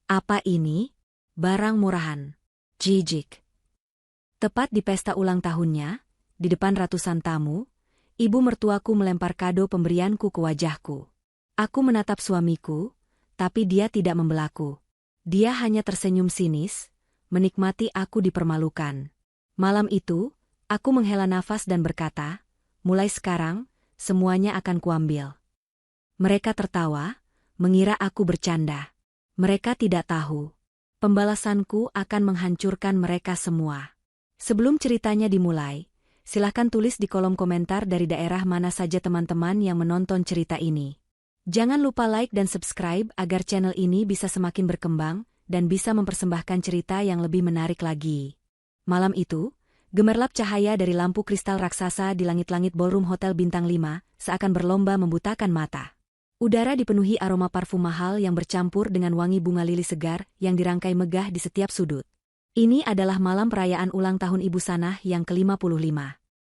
Apa ini? Barang murahan. Jijik. Tepat di pesta ulang tahunnya, di depan ratusan tamu, ibu mertuaku melempar kado pemberianku ke wajahku. Aku menatap suamiku, tapi dia tidak membelaku. Dia hanya tersenyum sinis, menikmati aku dipermalukan. Malam itu, aku menghela nafas dan berkata, mulai sekarang, semuanya akan kuambil. Mereka tertawa, mengira aku bercanda. Mereka tidak tahu. Pembalasanku akan menghancurkan mereka semua. Sebelum ceritanya dimulai, silahkan tulis di kolom komentar dari daerah mana saja teman-teman yang menonton cerita ini. Jangan lupa like dan subscribe agar channel ini bisa semakin berkembang dan bisa mempersembahkan cerita yang lebih menarik lagi. Malam itu, gemerlap cahaya dari lampu kristal raksasa di langit-langit ballroom Hotel Bintang 5 seakan berlomba membutakan mata. Udara dipenuhi aroma parfum mahal yang bercampur dengan wangi bunga lili segar yang dirangkai megah di setiap sudut. Ini adalah malam perayaan ulang tahun Ibu Sanah yang ke-55.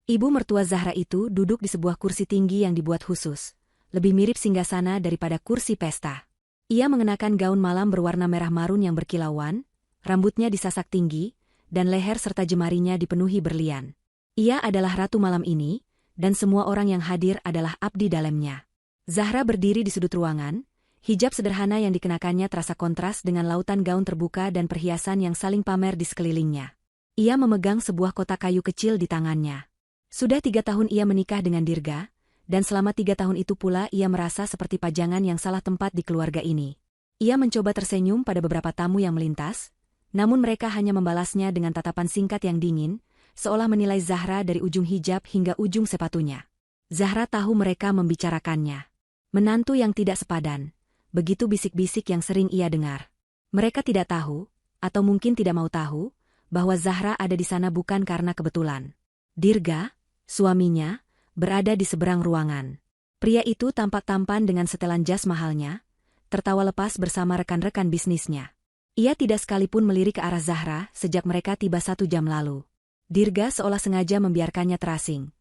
Ibu mertua Zahra itu duduk di sebuah kursi tinggi yang dibuat khusus, lebih mirip singgasana daripada kursi pesta. Ia mengenakan gaun malam berwarna merah marun yang berkilauan, rambutnya disasak tinggi, dan leher serta jemarinya dipenuhi berlian. Ia adalah ratu malam ini, dan semua orang yang hadir adalah abdi dalamnya. Zahra berdiri di sudut ruangan, hijab sederhana yang dikenakannya terasa kontras dengan lautan gaun terbuka dan perhiasan yang saling pamer di sekelilingnya. Ia memegang sebuah kotak kayu kecil di tangannya. Sudah 3 tahun ia menikah dengan Dirga, dan selama 3 tahun itu pula ia merasa seperti pajangan yang salah tempat di keluarga ini. Ia mencoba tersenyum pada beberapa tamu yang melintas, namun mereka hanya membalasnya dengan tatapan singkat yang dingin, seolah menilai Zahra dari ujung hijab hingga ujung sepatunya. Zahra tahu mereka membicarakannya. Menantu yang tidak sepadan, begitu bisik-bisik yang sering ia dengar. Mereka tidak tahu, atau mungkin tidak mau tahu, bahwa Zahra ada di sana bukan karena kebetulan. Dirga, suaminya, berada di seberang ruangan. Pria itu tampak tampan dengan setelan jas mahalnya, tertawa lepas bersama rekan-rekan bisnisnya. Ia tidak sekalipun melirik ke arah Zahra sejak mereka tiba 1 jam lalu. Dirga seolah sengaja membiarkannya terasing.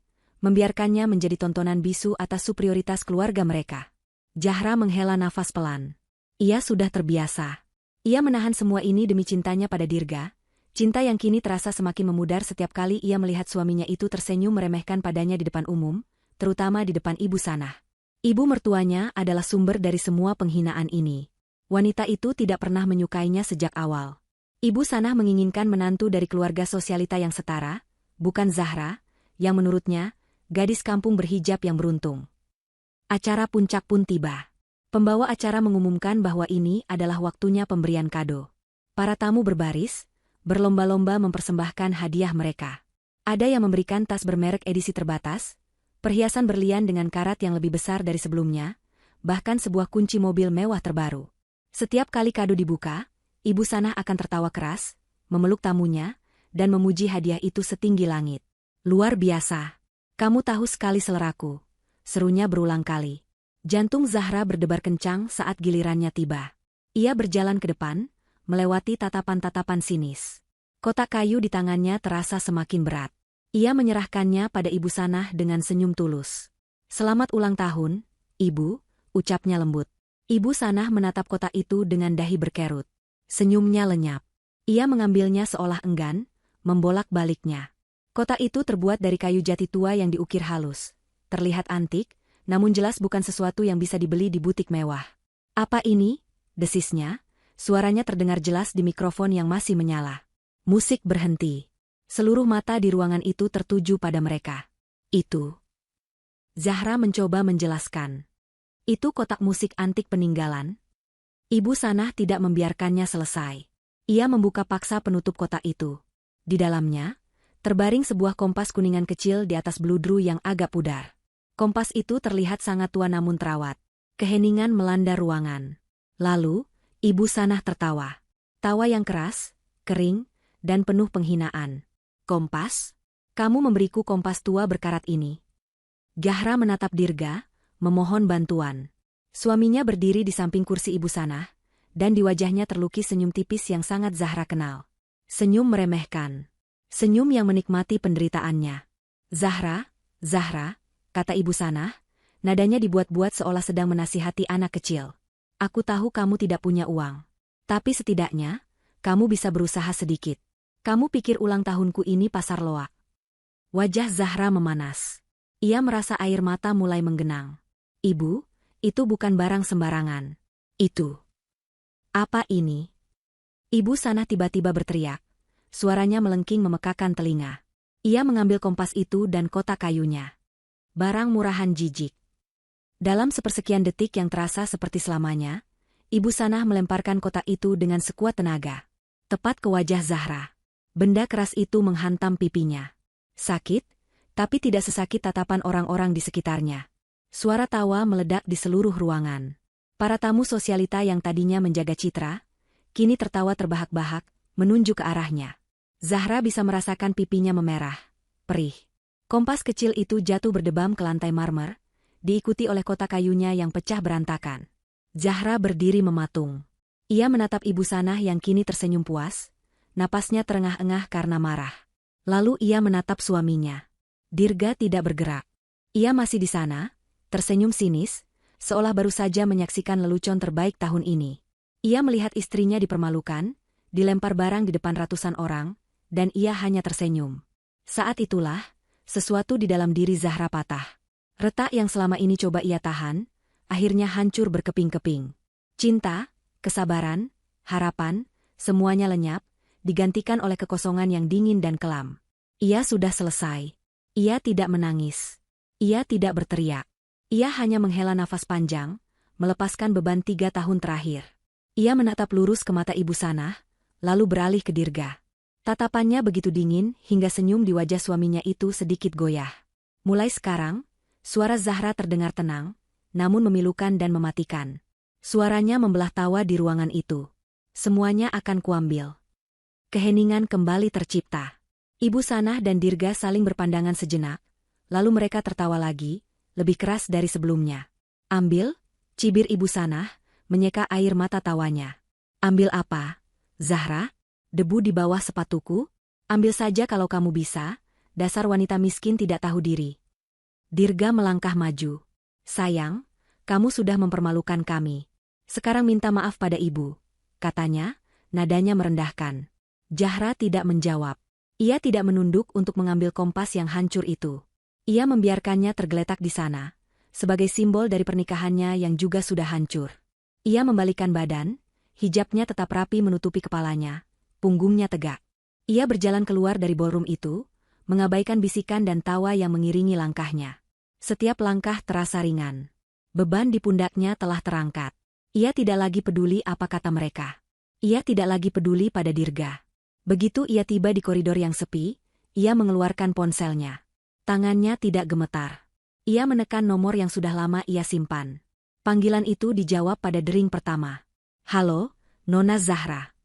Membiarkannya menjadi tontonan bisu atas superioritas keluarga mereka. Zahra menghela nafas pelan. Ia sudah terbiasa. Ia menahan semua ini demi cintanya pada Dirga, cinta yang kini terasa semakin memudar setiap kali ia melihat suaminya itu tersenyum meremehkan padanya di depan umum, terutama di depan Ibu Sanah. Ibu mertuanya adalah sumber dari semua penghinaan ini. Wanita itu tidak pernah menyukainya sejak awal. Ibu Sanah menginginkan menantu dari keluarga sosialita yang setara, bukan Zahra, yang menurutnya, gadis kampung berhijab yang beruntung. Acara puncak pun tiba. Pembawa acara mengumumkan bahwa ini adalah waktunya pemberian kado. Para tamu berbaris, berlomba-lomba mempersembahkan hadiah mereka. Ada yang memberikan tas bermerek edisi terbatas, perhiasan berlian dengan karat yang lebih besar dari sebelumnya, bahkan sebuah kunci mobil mewah terbaru. Setiap kali kado dibuka, Ibu Sanah akan tertawa keras, memeluk tamunya, dan memuji hadiah itu setinggi langit. Luar biasa. Kamu tahu sekali seleraku, serunya berulang kali. Jantung Zahra berdebar kencang saat gilirannya tiba. Ia berjalan ke depan, melewati tatapan-tatapan sinis. Kotak kayu di tangannya terasa semakin berat. Ia menyerahkannya pada Ibu Sanah dengan senyum tulus. Selamat ulang tahun, Ibu, ucapnya lembut. Ibu Sanah menatap kotak itu dengan dahi berkerut. Senyumnya lenyap. Ia mengambilnya seolah enggan, membolak-baliknya. Kotak itu terbuat dari kayu jati tua yang diukir halus. Terlihat antik, namun jelas bukan sesuatu yang bisa dibeli di butik mewah. Apa ini? Desisnya. Suaranya terdengar jelas di mikrofon yang masih menyala. Musik berhenti. Seluruh mata di ruangan itu tertuju pada mereka. Itu. Zahra mencoba menjelaskan. Itu kotak musik antik peninggalan. Ibu Sanah tidak membiarkannya selesai. Ia membuka paksa penutup kotak itu. Di dalamnya, terbaring sebuah kompas kuningan kecil di atas bludru yang agak pudar. Kompas itu terlihat sangat tua namun terawat. Keheningan melanda ruangan. Lalu, Ibu Sanah tertawa. Tawa yang keras, kering, dan penuh penghinaan. Kompas? Kamu memberiku kompas tua berkarat ini. Zahra menatap Dirga, memohon bantuan. Suaminya berdiri di samping kursi Ibu Sanah, dan di wajahnya terlukis senyum tipis yang sangat Zahra kenal. Senyum meremehkan. Senyum yang menikmati penderitaannya. Zahra, kata Ibu Sanah, nadanya dibuat-buat seolah sedang menasihati anak kecil. Aku tahu kamu tidak punya uang. Tapi setidaknya, kamu bisa berusaha sedikit. Kamu pikir ulang tahunku ini pasar loak? Wajah Zahra memanas. Ia merasa air mata mulai menggenang. Ibu, itu bukan barang sembarangan. Itu. Apa ini? Ibu Sanah tiba-tiba berteriak. Suaranya melengking memekakan telinga. Ia mengambil kompas itu dan kotak kayunya. Barang murahan jijik. Dalam sepersekian detik yang terasa seperti selamanya, Ibu Sanah melemparkan kotak itu dengan sekuat tenaga. Tepat ke wajah Zahra. Benda keras itu menghantam pipinya. Sakit, tapi tidak sesakit tatapan orang-orang di sekitarnya. Suara tawa meledak di seluruh ruangan. Para tamu sosialita yang tadinya menjaga citra, kini tertawa terbahak-bahak, menunjuk ke arahnya. Zahra bisa merasakan pipinya memerah, perih. Kompas kecil itu jatuh berdebam ke lantai marmer, diikuti oleh kotak kayunya yang pecah berantakan. Zahra berdiri mematung. Ia menatap Ibu Sanah yang kini tersenyum puas, napasnya terengah-engah karena marah. Lalu ia menatap suaminya. Dirga tidak bergerak. Ia masih di sana, tersenyum sinis, seolah baru saja menyaksikan lelucon terbaik tahun ini. Ia melihat istrinya dipermalukan, dilempar barang di depan ratusan orang, dan ia hanya tersenyum. Saat itulah, sesuatu di dalam diri Zahra patah. Retak yang selama ini coba ia tahan, akhirnya hancur berkeping-keping. Cinta, kesabaran, harapan, semuanya lenyap, digantikan oleh kekosongan yang dingin dan kelam. Ia sudah selesai. Ia tidak menangis. Ia tidak berteriak. Ia hanya menghela nafas panjang, melepaskan beban 3 tahun terakhir. Ia menatap lurus ke mata Ibu Sanah, lalu beralih ke Dirga. Tatapannya begitu dingin hingga senyum di wajah suaminya itu sedikit goyah. Mulai sekarang, suara Zahra terdengar tenang, namun memilukan dan mematikan. Suaranya membelah tawa di ruangan itu. Semuanya akan kuambil. Keheningan kembali tercipta. Ibu Sanah dan Dirga saling berpandangan sejenak, lalu mereka tertawa lagi, lebih keras dari sebelumnya. Ambil, cibir Ibu Sanah, menyeka air mata tawanya. Ambil apa, Zahra? Debu di bawah sepatuku? Ambil saja kalau kamu bisa, dasar wanita miskin tidak tahu diri. Dirga melangkah maju. Sayang, kamu sudah mempermalukan kami. Sekarang minta maaf pada ibu, katanya, nadanya merendahkan. Zahra tidak menjawab. Ia tidak menunduk untuk mengambil kompas yang hancur itu. Ia membiarkannya tergeletak di sana, sebagai simbol dari pernikahannya yang juga sudah hancur. Ia membalikkan badan, hijabnya tetap rapi menutupi kepalanya, punggungnya tegak. Ia berjalan keluar dari ballroom itu, mengabaikan bisikan dan tawa yang mengiringi langkahnya. Setiap langkah terasa ringan. Beban di pundaknya telah terangkat. Ia tidak lagi peduli apa kata mereka. Ia tidak lagi peduli pada Dirga. Begitu ia tiba di koridor yang sepi, ia mengeluarkan ponselnya. Tangannya tidak gemetar. Ia menekan nomor yang sudah lama ia simpan. Panggilan itu dijawab pada dering pertama. Halo, Nona Zahra.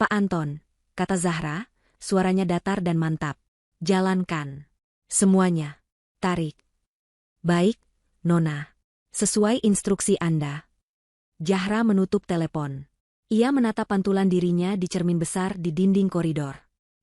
Pak Anton, kata Zahra, suaranya datar dan mantap. Jalankan. Semuanya. Tarik. Baik, Nona. Sesuai instruksi Anda. Zahra menutup telepon. Ia menatap pantulan dirinya di cermin besar di dinding koridor.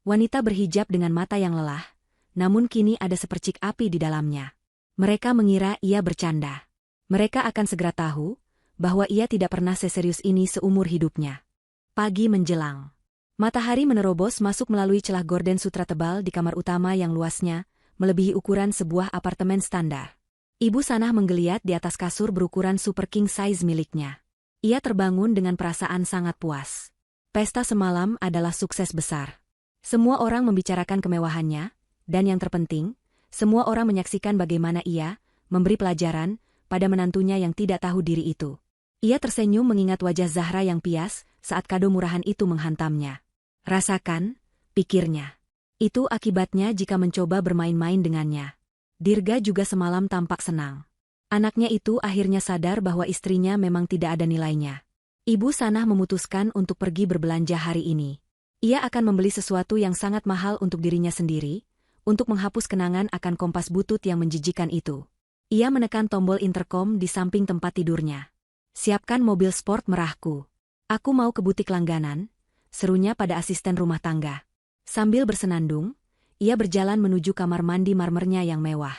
Wanita berhijab dengan mata yang lelah, namun kini ada sepercik api di dalamnya. Mereka mengira ia bercanda. Mereka akan segera tahu bahwa ia tidak pernah seserius ini seumur hidupnya. Pagi menjelang. Matahari menerobos masuk melalui celah gorden sutra tebal di kamar utama yang luasnya melebihi ukuran sebuah apartemen standar. Ibu Sanah menggeliat di atas kasur berukuran super king size miliknya. Ia terbangun dengan perasaan sangat puas. Pesta semalam adalah sukses besar. Semua orang membicarakan kemewahannya, dan yang terpenting, semua orang menyaksikan bagaimana ia memberi pelajaran pada menantunya yang tidak tahu diri itu. Ia tersenyum mengingat wajah Zahra yang pias saat kado murahan itu menghantamnya. Rasakan, pikirnya. Itu akibatnya jika mencoba bermain-main dengannya. Dirga juga semalam tampak senang. Anaknya itu akhirnya sadar bahwa istrinya memang tidak ada nilainya. Ibu Sanah memutuskan untuk pergi berbelanja hari ini. Ia akan membeli sesuatu yang sangat mahal untuk dirinya sendiri, untuk menghapus kenangan akan kompas butut yang menjijikan itu. Ia menekan tombol interkom di samping tempat tidurnya. Siapkan mobil sport merahku. Aku mau ke butik langganan, serunya pada asisten rumah tangga. Sambil bersenandung, ia berjalan menuju kamar mandi marmernya yang mewah.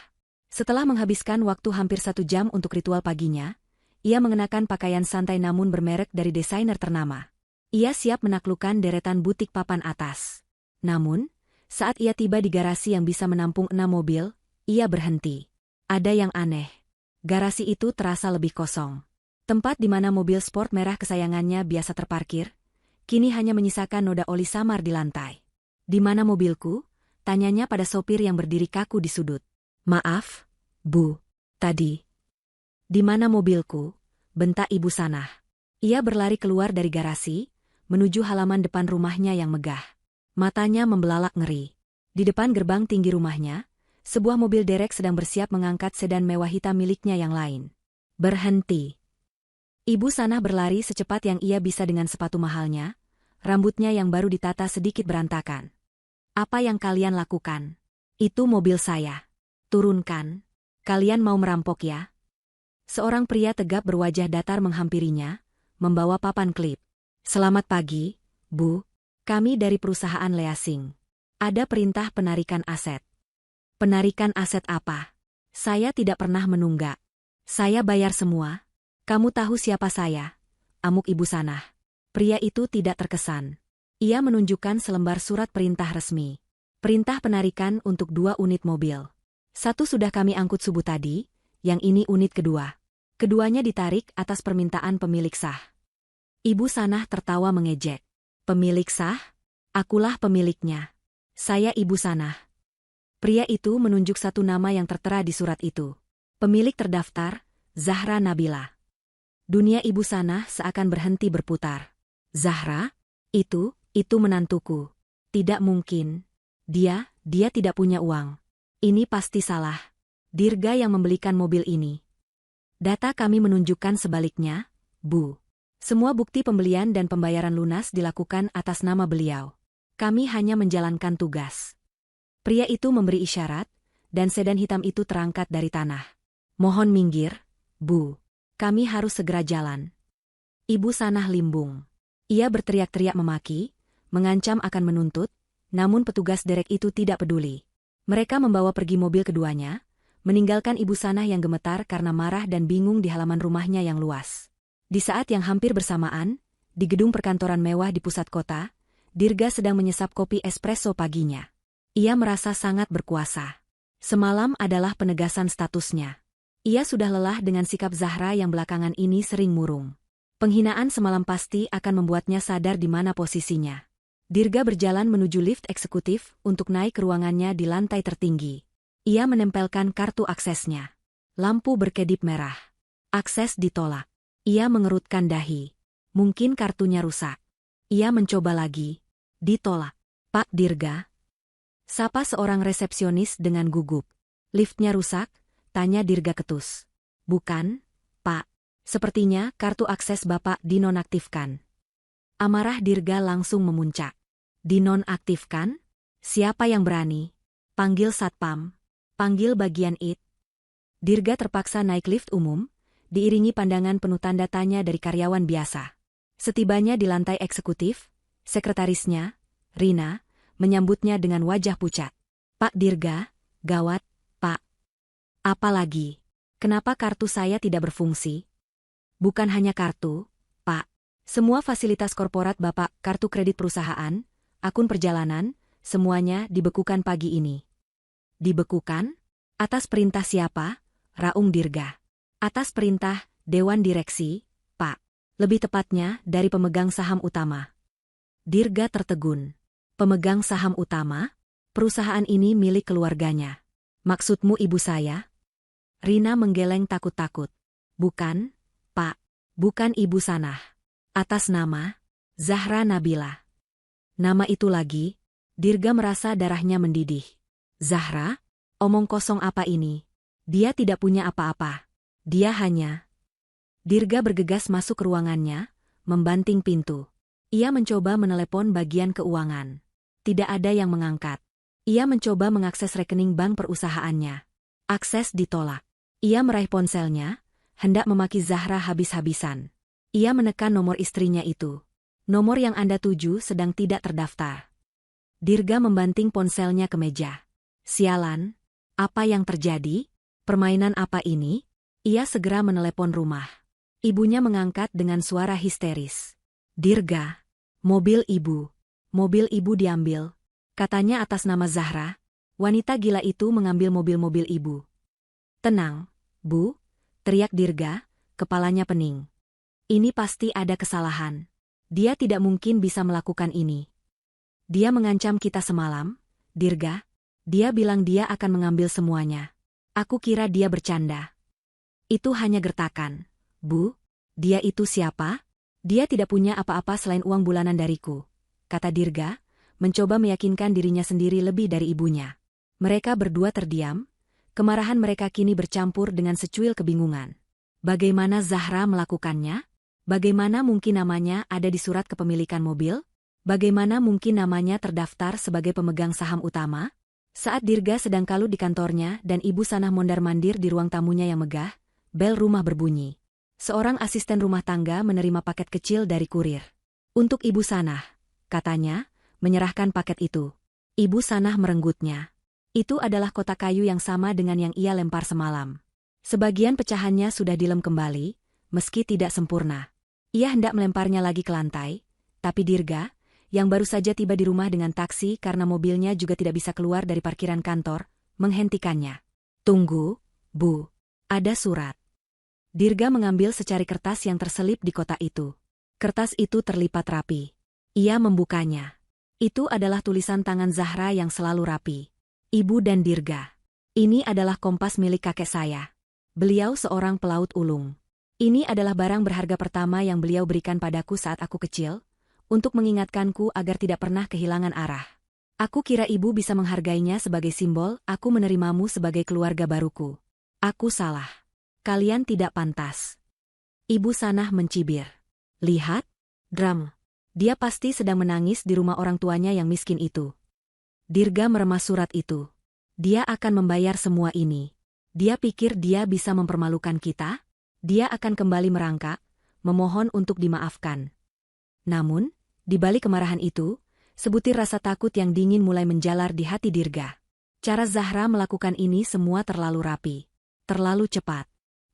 Setelah menghabiskan waktu hampir 1 jam untuk ritual paginya, ia mengenakan pakaian santai namun bermerek dari desainer ternama. Ia siap menaklukkan deretan butik papan atas. Namun, saat ia tiba di garasi yang bisa menampung 6 mobil, ia berhenti. Ada yang aneh. Garasi itu terasa lebih kosong. Tempat di mana mobil sport merah kesayangannya biasa terparkir, kini hanya menyisakan noda oli samar di lantai. "Di mana mobilku?" tanyanya pada sopir yang berdiri kaku di sudut. "Maaf, Bu. Tadi." "Di mana mobilku?" bentak Ibu Sanah. Ia berlari keluar dari garasi, menuju halaman depan rumahnya yang megah. Matanya membelalak ngeri. Di depan gerbang tinggi rumahnya, sebuah mobil derek sedang bersiap mengangkat sedan mewah hitam miliknya yang lain. "Berhenti." Ibu Sanah berlari secepat yang ia bisa dengan sepatu mahalnya, rambutnya yang baru ditata sedikit berantakan. "Apa yang kalian lakukan? Itu mobil saya. Turunkan. Kalian mau merampok ya?" Seorang pria tegap berwajah datar menghampirinya, membawa papan klip. "Selamat pagi, Bu. Kami dari perusahaan leasing. Ada perintah penarikan aset." "Penarikan aset apa? Saya tidak pernah menunggak. Saya bayar semua." "Kamu tahu siapa saya?" amuk Ibu Sanah. Pria itu tidak terkesan. Ia menunjukkan selembar surat perintah resmi. "Perintah penarikan untuk 2 unit mobil. 1 sudah kami angkut subuh tadi, yang ini unit kedua. Keduanya ditarik atas permintaan pemilik sah." Ibu Sanah tertawa mengejek. "Pemilik sah? Akulah pemiliknya. Saya Ibu Sanah." Pria itu menunjuk 1 nama yang tertera di surat itu. Pemilik terdaftar, Zahra Nabila. Dunia Ibu Sanah seakan berhenti berputar. "Zahra? Itu menantuku. Tidak mungkin. Dia tidak punya uang. Ini pasti salah. Dirga yang membelikan mobil ini." "Data kami menunjukkan sebaliknya, Bu. Semua bukti pembelian dan pembayaran lunas dilakukan atas nama beliau. Kami hanya menjalankan tugas." Pria itu memberi isyarat, dan sedan hitam itu terangkat dari tanah. "Mohon minggir, Bu. Kami harus segera jalan." Ibu Sanah limbung. Ia berteriak-teriak memaki, mengancam akan menuntut, namun petugas derek itu tidak peduli. Mereka membawa pergi mobil keduanya, meninggalkan Ibu Sanah yang gemetar karena marah dan bingung di halaman rumahnya yang luas. Di saat yang hampir bersamaan, di gedung perkantoran mewah di pusat kota, Dirga sedang menyesap kopi espresso paginya. Ia merasa sangat berkuasa. Semalam adalah penegasan statusnya. Ia sudah lelah dengan sikap Zahra yang belakangan ini sering murung. Penghinaan semalam pasti akan membuatnya sadar di mana posisinya. Dirga berjalan menuju lift eksekutif untuk naik ke ruangannya di lantai tertinggi. Ia menempelkan kartu aksesnya. Lampu berkedip merah. Akses ditolak. Ia mengerutkan dahi. Mungkin kartunya rusak. Ia mencoba lagi. Ditolak. "Pak Dirga?" sapa seorang resepsionis dengan gugup. "Liftnya rusak?" tanya Dirga ketus. "Bukan, Pak. Sepertinya kartu akses Bapak dinonaktifkan." Amarah Dirga langsung memuncak. "Dinonaktifkan? Siapa yang berani? Panggil satpam. Panggil bagian IT." Dirga terpaksa naik lift umum, diiringi pandangan penuh tanda tanya dari karyawan biasa. Setibanya di lantai eksekutif, sekretarisnya, Rina, menyambutnya dengan wajah pucat. "Pak Dirga, gawat, Pak." "Apa lagi? Kenapa kartu saya tidak berfungsi?" "Bukan hanya kartu, Pak. Semua fasilitas korporat Bapak, kartu kredit perusahaan, akun perjalanan, semuanya dibekukan pagi ini." "Dibekukan? Atas perintah siapa?" raung Dirga. "Atas perintah Dewan Direksi, Pak. Lebih tepatnya dari pemegang saham utama." Dirga tertegun. "Pemegang saham utama? Perusahaan ini milik keluarganya. Maksudmu ibu saya?" Rina menggeleng takut-takut. "Bukan, Pak. Bukan Ibu Sanah. Atas nama Zahra Nabila." Nama itu lagi, Dirga merasa darahnya mendidih. "Zahra? Omong kosong apa ini? Dia tidak punya apa-apa. Dia hanya..." Dirga bergegas masuk ke ruangannya, membanting pintu. Ia mencoba menelepon bagian keuangan. Tidak ada yang mengangkat. Ia mencoba mengakses rekening bank perusahaannya. Akses ditolak. Ia meraih ponselnya, hendak memaki Zahra habis-habisan. Ia menekan nomor istrinya itu. "Nomor yang Anda tuju sedang tidak terdaftar." Dirga membanting ponselnya ke meja. "Sialan, apa yang terjadi? Permainan apa ini?" Ia segera menelepon rumah. Ibunya mengangkat dengan suara histeris. "Dirga, Mobil ibu. Mobil ibu diambil. Katanya atas nama Zahra. Wanita gila itu mengambil mobil-mobil ibu. Tenang, Bu, teriak Dirga, kepalanya pening. Ini pasti ada kesalahan. Dia tidak mungkin bisa melakukan ini. Dia mengancam kita semalam, Dirga. Dia bilang dia akan mengambil semuanya. Aku kira dia bercanda. Itu hanya gertakan. Bu, dia itu siapa? Dia tidak punya apa-apa selain uang bulanan dariku, kata Dirga, mencoba meyakinkan dirinya sendiri lebih dari ibunya. Mereka berdua terdiam, kemarahan mereka kini bercampur dengan secuil kebingungan. Bagaimana Zahra melakukannya? Bagaimana mungkin namanya ada di surat kepemilikan mobil? Bagaimana mungkin namanya terdaftar sebagai pemegang saham utama? Saat Dirga sedang kalut di kantornya dan Ibu Sanah mondar-mandir di ruang tamunya yang megah, bel rumah berbunyi. Seorang asisten rumah tangga menerima paket kecil dari kurir. Untuk Ibu Sanah, katanya, menyerahkan paket itu. Ibu Sanah merenggutnya. Itu adalah kotak kayu yang sama dengan yang ia lempar semalam. Sebagian pecahannya sudah dilem kembali, meski tidak sempurna. Ia hendak melemparnya lagi ke lantai, tapi Dirga, yang baru saja tiba di rumah dengan taksi karena mobilnya juga tidak bisa keluar dari parkiran kantor, menghentikannya. Tunggu, Bu. Ada surat. Dirga mengambil secari kertas yang terselip di kotak itu. Kertas itu terlipat rapi. Ia membukanya. Itu adalah tulisan tangan Zahra yang selalu rapi. Ibu dan Dirga. Ini adalah kompas milik kakek saya. Beliau seorang pelaut ulung. Ini adalah barang berharga pertama yang beliau berikan padaku saat aku kecil, untuk mengingatkanku agar tidak pernah kehilangan arah. Aku kira ibu bisa menghargainya sebagai simbol aku menerimamu sebagai keluarga baruku. Aku salah. Kalian tidak pantas. Ibu Sanah mencibir. Lihat, Dram. Dia pasti sedang menangis di rumah orang tuanya yang miskin itu. Dirga meremas surat itu. Dia akan membayar semua ini. Dia pikir dia bisa mempermalukan kita? Dia akan kembali merangkak, memohon untuk dimaafkan. Namun, di balik kemarahan itu, sebutir rasa takut yang dingin mulai menjalar di hati Dirga. Cara Zahra melakukan ini semua terlalu rapi. Terlalu cepat.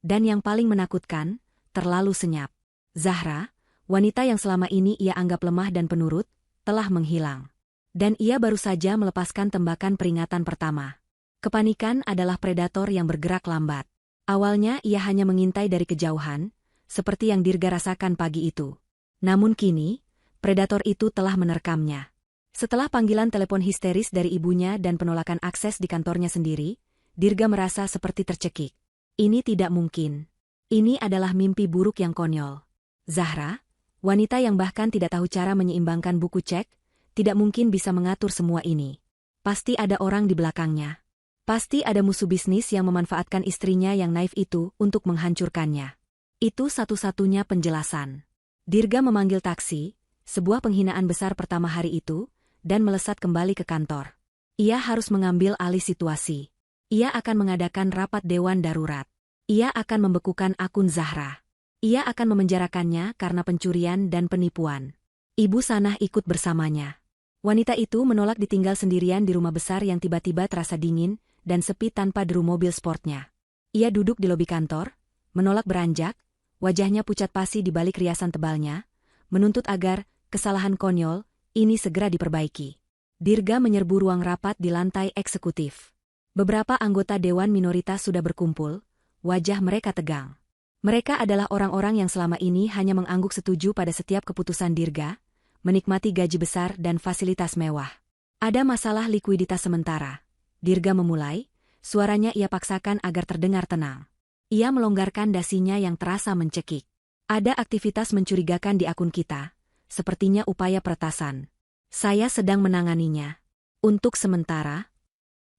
Dan yang paling menakutkan, terlalu senyap. Zahra, wanita yang selama ini ia anggap lemah dan penurut, telah menghilang. Dan ia baru saja melepaskan tembakan peringatan pertama. Kepanikan adalah predator yang bergerak lambat. Awalnya ia hanya mengintai dari kejauhan, seperti yang Dirga rasakan pagi itu. Namun kini, predator itu telah menerkamnya. Setelah panggilan telepon histeris dari ibunya dan penolakan akses di kantornya sendiri, Dirga merasa seperti tercekik. Ini tidak mungkin. Ini adalah mimpi buruk yang konyol. Zahra, wanita yang bahkan tidak tahu cara menyeimbangkan buku cek, tidak mungkin bisa mengatur semua ini. Pasti ada orang di belakangnya. Pasti ada musuh bisnis yang memanfaatkan istrinya yang naif itu untuk menghancurkannya. Itu satu-satunya penjelasan. Dirga memanggil taksi, sebuah penghinaan besar pertama hari itu, dan melesat kembali ke kantor. Ia harus mengambil alih situasi. Ia akan mengadakan rapat dewan darurat. Ia akan membekukan akun Zahra. Ia akan memenjarakannya karena pencurian dan penipuan. Ibu Sanah ikut bersamanya. Wanita itu menolak ditinggal sendirian di rumah besar yang tiba-tiba terasa dingin dan sepi tanpa deru mobil sportnya. Ia duduk di lobi kantor, menolak beranjak, wajahnya pucat pasi di balik riasan tebalnya, menuntut agar kesalahan konyol ini segera diperbaiki. Dirga menyerbu ruang rapat di lantai eksekutif. Beberapa anggota Dewan Minoritas sudah berkumpul, wajah mereka tegang. Mereka adalah orang-orang yang selama ini hanya mengangguk setuju pada setiap keputusan Dirga, menikmati gaji besar dan fasilitas mewah. Ada masalah likuiditas sementara. Dirga memulai, suaranya ia paksakan agar terdengar tenang. Ia melonggarkan dasinya yang terasa mencekik. Ada aktivitas mencurigakan di akun kita, sepertinya upaya peretasan. Saya sedang menanganinya. Untuk sementara,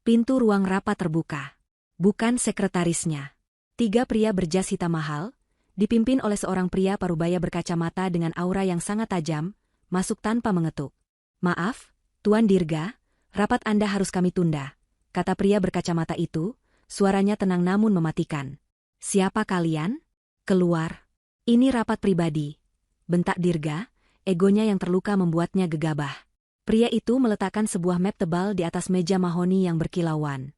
pintu ruang rapat terbuka. Bukan sekretarisnya. 3 pria berjas hitam mahal, dipimpin oleh seorang pria parubaya berkacamata dengan aura yang sangat tajam, masuk tanpa mengetuk. Maaf, Tuan Dirga, rapat Anda harus kami tunda, kata pria berkacamata itu, suaranya tenang namun mematikan. Siapa kalian? Keluar. Ini rapat pribadi. Bentak Dirga, egonya yang terluka membuatnya gegabah. Pria itu meletakkan sebuah map tebal di atas meja mahoni yang berkilauan.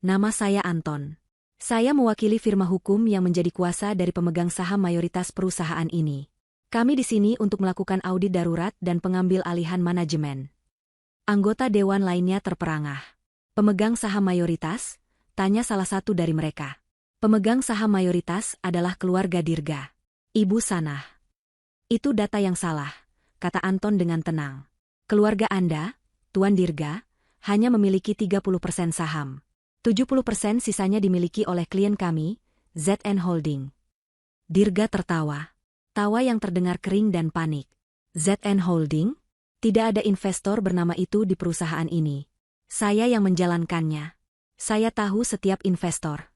Nama saya Anton. Saya mewakili firma hukum yang menjadi kuasa dari pemegang saham mayoritas perusahaan ini. Kami di sini untuk melakukan audit darurat dan pengambil alihan manajemen. Anggota dewan lainnya terperangah. Pemegang saham mayoritas? Tanya salah satu dari mereka. Pemegang saham mayoritas adalah keluarga Dirga. Ibu Sanah. Itu data yang salah, kata Anton dengan tenang. Keluarga Anda, Tuan Dirga, hanya memiliki 30% saham. 70% sisanya dimiliki oleh klien kami, ZN Holding. Dirga tertawa. Tawa yang terdengar kering dan panik. ZN Holding? Tidak ada investor bernama itu di perusahaan ini. Saya yang menjalankannya. Saya tahu setiap investor.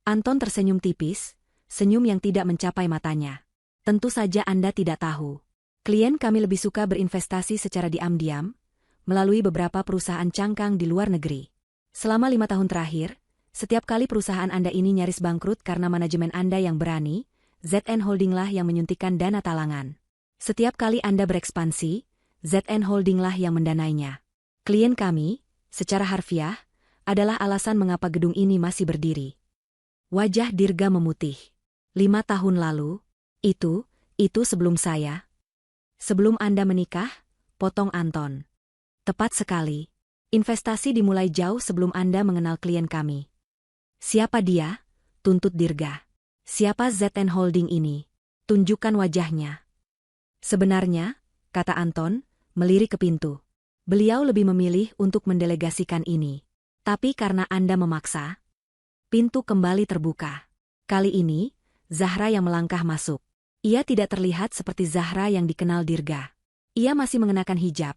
Anton tersenyum tipis, senyum yang tidak mencapai matanya. Tentu saja Anda tidak tahu. Klien kami lebih suka berinvestasi secara diam-diam, melalui beberapa perusahaan cangkang di luar negeri. Selama 5 tahun terakhir, setiap kali perusahaan Anda ini nyaris bangkrut karena manajemen Anda yang berani, ZN Holding lah yang menyuntikkan dana talangan. Setiap kali Anda berekspansi, ZN Holding lah yang mendanainya. Klien kami, secara harfiah, adalah alasan mengapa gedung ini masih berdiri. Wajah Dirga memutih. 5 tahun lalu, itu sebelum saya. Sebelum Anda menikah, potong Anton. Tepat sekali. Investasi dimulai jauh sebelum Anda mengenal klien kami. Siapa dia? Tuntut Dirga. Siapa ZN Holding ini? Tunjukkan wajahnya. Sebenarnya, kata Anton, melirik ke pintu. Beliau lebih memilih untuk mendelegasikan ini. Tapi karena Anda memaksa, pintu kembali terbuka. Kali ini, Zahra yang melangkah masuk. Ia tidak terlihat seperti Zahra yang dikenal Dirga. Ia masih mengenakan hijab.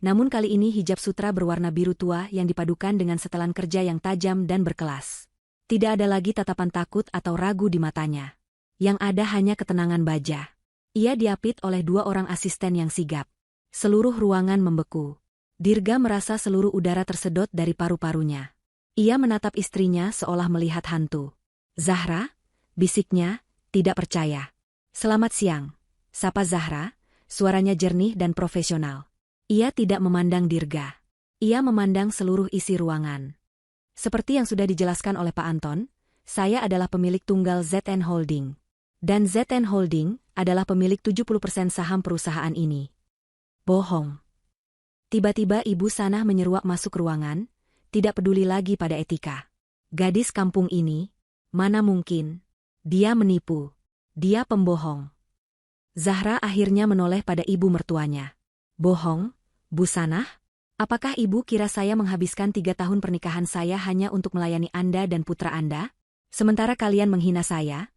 Namun kali ini hijab sutra berwarna biru tua yang dipadukan dengan setelan kerja yang tajam dan berkelas. Tidak ada lagi tatapan takut atau ragu di matanya. Yang ada hanya ketenangan baja. Ia diapit oleh 2 orang asisten yang sigap. Seluruh ruangan membeku. Dirga merasa seluruh udara tersedot dari paru-parunya. Ia menatap istrinya seolah melihat hantu. Zahra, bisiknya, tidak percaya. Selamat siang, sapa Zahra, suaranya jernih dan profesional. Ia tidak memandang Dirga. Ia memandang seluruh isi ruangan. Seperti yang sudah dijelaskan oleh Pak Anton, saya adalah pemilik tunggal ZN Holding. Dan ZN Holding adalah pemilik 70% saham perusahaan ini. Bohong. Tiba-tiba Ibu Sanah menyeruak masuk ruangan, tidak peduli lagi pada etika. Gadis kampung ini, mana mungkin. Dia menipu. Dia pembohong. Zahra akhirnya menoleh pada ibu mertuanya. Bohong, Bu Sanah? Apakah ibu kira saya menghabiskan 3 tahun pernikahan saya hanya untuk melayani Anda dan putra Anda? Sementara kalian menghina saya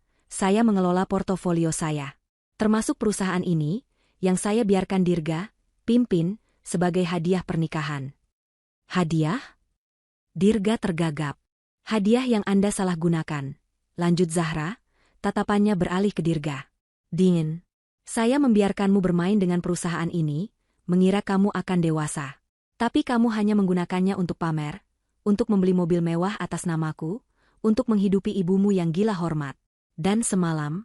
mengelola portofolio saya. Termasuk perusahaan ini, yang saya biarkan Dirga pimpin sebagai hadiah pernikahan. Hadiah? Dirga tergagap. Hadiah yang Anda salah gunakan. Lanjut Zahra, tatapannya beralih ke Dirga. Dingin. Saya membiarkanmu bermain dengan perusahaan ini, mengira kamu akan dewasa. Tapi kamu hanya menggunakannya untuk pamer, untuk membeli mobil mewah atas namaku, untuk menghidupi ibumu yang gila hormat. Dan semalam,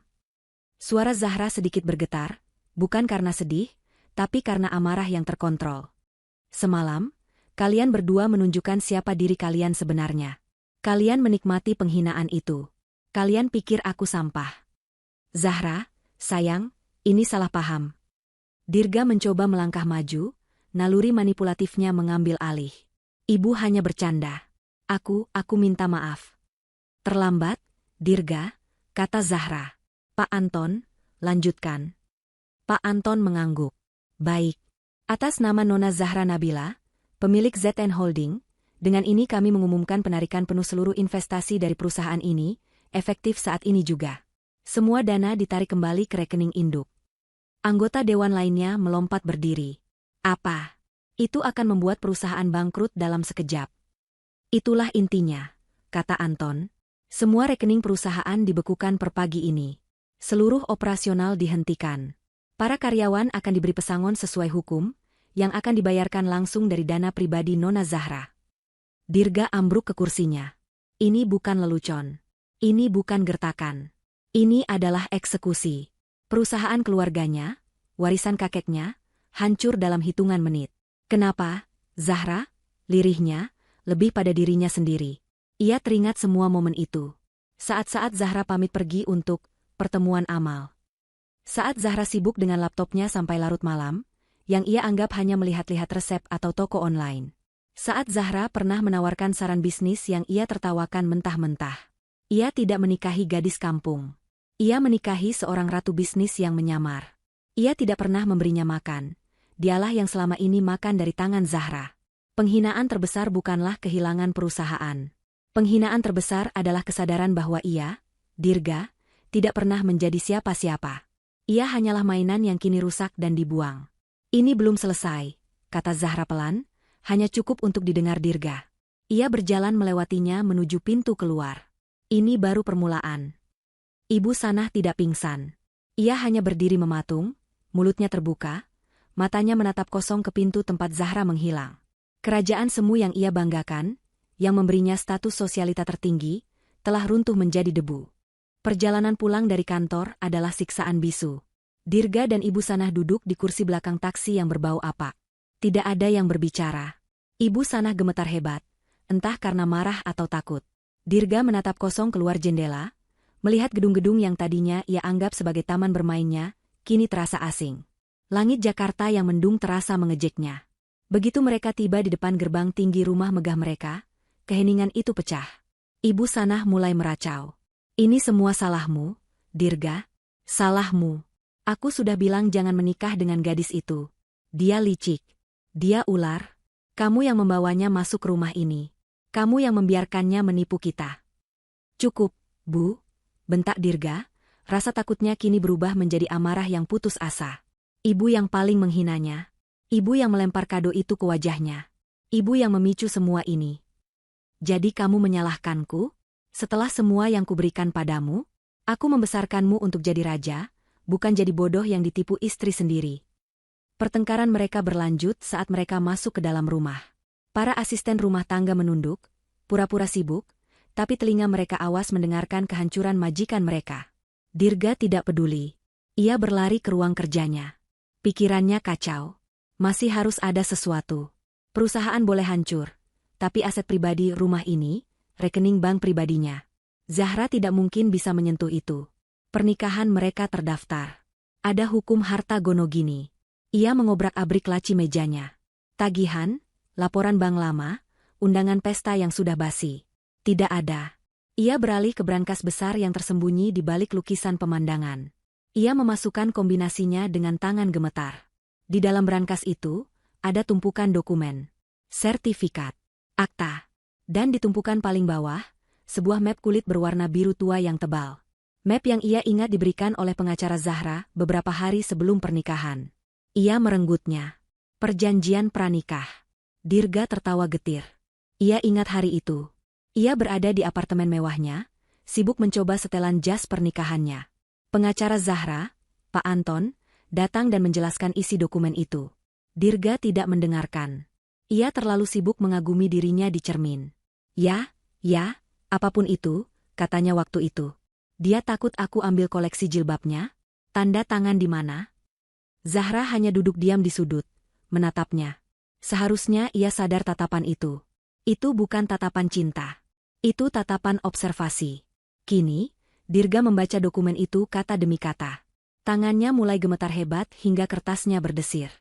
suara Zahra sedikit bergetar, bukan karena sedih, tapi karena amarah yang terkontrol. Semalam, kalian berdua menunjukkan siapa diri kalian sebenarnya. Kalian menikmati penghinaan itu. Kalian pikir aku sampah. Zahra, sayang, ini salah paham. Dirga mencoba melangkah maju, naluri manipulatifnya mengambil alih. Ibu hanya bercanda. Aku minta maaf. Terlambat, Dirga, kata Zahra. Pak Anton, lanjutkan. Pak Anton mengangguk. Baik. Atas nama Nona Zahra Nabila, pemilik ZN Holding, dengan ini kami mengumumkan penarikan penuh seluruh investasi dari perusahaan ini, efektif saat ini juga. Semua dana ditarik kembali ke rekening induk. Anggota dewan lainnya melompat berdiri. Apa? Itu akan membuat perusahaan bangkrut dalam sekejap. Itulah intinya, kata Anton. Semua rekening perusahaan dibekukan per pagi ini. Seluruh operasional dihentikan. Para karyawan akan diberi pesangon sesuai hukum, yang akan dibayarkan langsung dari dana pribadi Nona Zahra. Dirga ambruk ke kursinya. Ini bukan lelucon. Ini bukan gertakan. Ini adalah eksekusi. Perusahaan keluarganya, warisan kakeknya, hancur dalam hitungan menit. Kenapa, Zahra? Lirihnya, lebih pada dirinya sendiri. Ia teringat semua momen itu. Saat-saat Zahra pamit pergi untuk pertemuan amal. Saat Zahra sibuk dengan laptopnya sampai larut malam, yang ia anggap hanya melihat-lihat resep atau toko online. Saat Zahra pernah menawarkan saran bisnis yang ia tertawakan mentah-mentah. Ia tidak menikahi gadis kampung. Ia menikahi seorang ratu bisnis yang menyamar. Ia tidak pernah memberinya makan. Dialah yang selama ini makan dari tangan Zahra. Penghinaan terbesar bukanlah kehilangan perusahaan. Penghinaan terbesar adalah kesadaran bahwa ia, Dirga, tidak pernah menjadi siapa-siapa. Ia hanyalah mainan yang kini rusak dan dibuang. Ini belum selesai, kata Zahra pelan, hanya cukup untuk didengar Dirga. Ia berjalan melewatinya menuju pintu keluar. Ini baru permulaan. Ibu Sanah tidak pingsan. Ia hanya berdiri mematung, mulutnya terbuka, matanya menatap kosong ke pintu tempat Zahra menghilang. Kerajaan semu yang ia banggakan, yang memberinya status sosialita tertinggi, telah runtuh menjadi debu. Perjalanan pulang dari kantor adalah siksaan bisu. Dirga dan Ibu Sanah duduk di kursi belakang taksi yang berbau apak. Tidak ada yang berbicara. Ibu Sanah gemetar hebat, entah karena marah atau takut. Dirga menatap kosong keluar jendela, melihat gedung-gedung yang tadinya ia anggap sebagai taman bermainnya, kini terasa asing. Langit Jakarta yang mendung terasa mengejeknya. Begitu mereka tiba di depan gerbang tinggi rumah megah mereka, keheningan itu pecah. Ibu Sanah mulai meracau. Ini semua salahmu, Dirga. Salahmu. Aku sudah bilang jangan menikah dengan gadis itu. Dia licik. Dia ular. Kamu yang membawanya masuk rumah ini. Kamu yang membiarkannya menipu kita. Cukup, Bu, bentak Dirga. Rasa takutnya kini berubah menjadi amarah yang putus asa. Ibu yang paling menghinanya. Ibu yang melempar kado itu ke wajahnya. Ibu yang memicu semua ini. Jadi kamu menyalahkanku? Setelah semua yang kuberikan padamu? Aku membesarkanmu untuk jadi raja, bukan jadi bodoh yang ditipu istri sendiri. Pertengkaran mereka berlanjut saat mereka masuk ke dalam rumah. Para asisten rumah tangga menunduk, pura-pura sibuk, tapi telinga mereka awas mendengarkan kehancuran majikan mereka. Dirga tidak peduli. Ia berlari ke ruang kerjanya. Pikirannya kacau. Masih harus ada sesuatu. Perusahaan boleh hancur, tapi aset pribadi rumah ini, rekening bank pribadinya. Zahra tidak mungkin bisa menyentuh itu. Pernikahan mereka terdaftar. Ada hukum harta gono gini. Ia mengobrak-abrik laci mejanya. Tagihan, laporan bank lama, undangan pesta yang sudah basi. Tidak ada. Ia beralih ke brankas besar yang tersembunyi di balik lukisan pemandangan. Ia memasukkan kombinasinya dengan tangan gemetar. Di dalam brankas itu, ada tumpukan dokumen, sertifikat, akta, dan di tumpukan paling bawah, sebuah map kulit berwarna biru tua yang tebal. Map yang ia ingat diberikan oleh pengacara Zahra beberapa hari sebelum pernikahan. Ia merenggutnya. Perjanjian pranikah. Dirga tertawa getir. Ia ingat hari itu. Ia berada di apartemen mewahnya, sibuk mencoba setelan jas pernikahannya. Pengacara Zahra, Pak Anton, datang dan menjelaskan isi dokumen itu. Dirga tidak mendengarkan. Ia terlalu sibuk mengagumi dirinya di cermin. Ya, apapun itu, katanya waktu itu. Dia takut aku ambil koleksi jilbabnya? Tanda tangan di mana? Zahra hanya duduk diam di sudut, menatapnya. Seharusnya ia sadar tatapan itu. Itu bukan tatapan cinta. Itu tatapan observasi. Kini, Dirga membaca dokumen itu kata demi kata. Tangannya mulai gemetar hebat hingga kertasnya berdesir.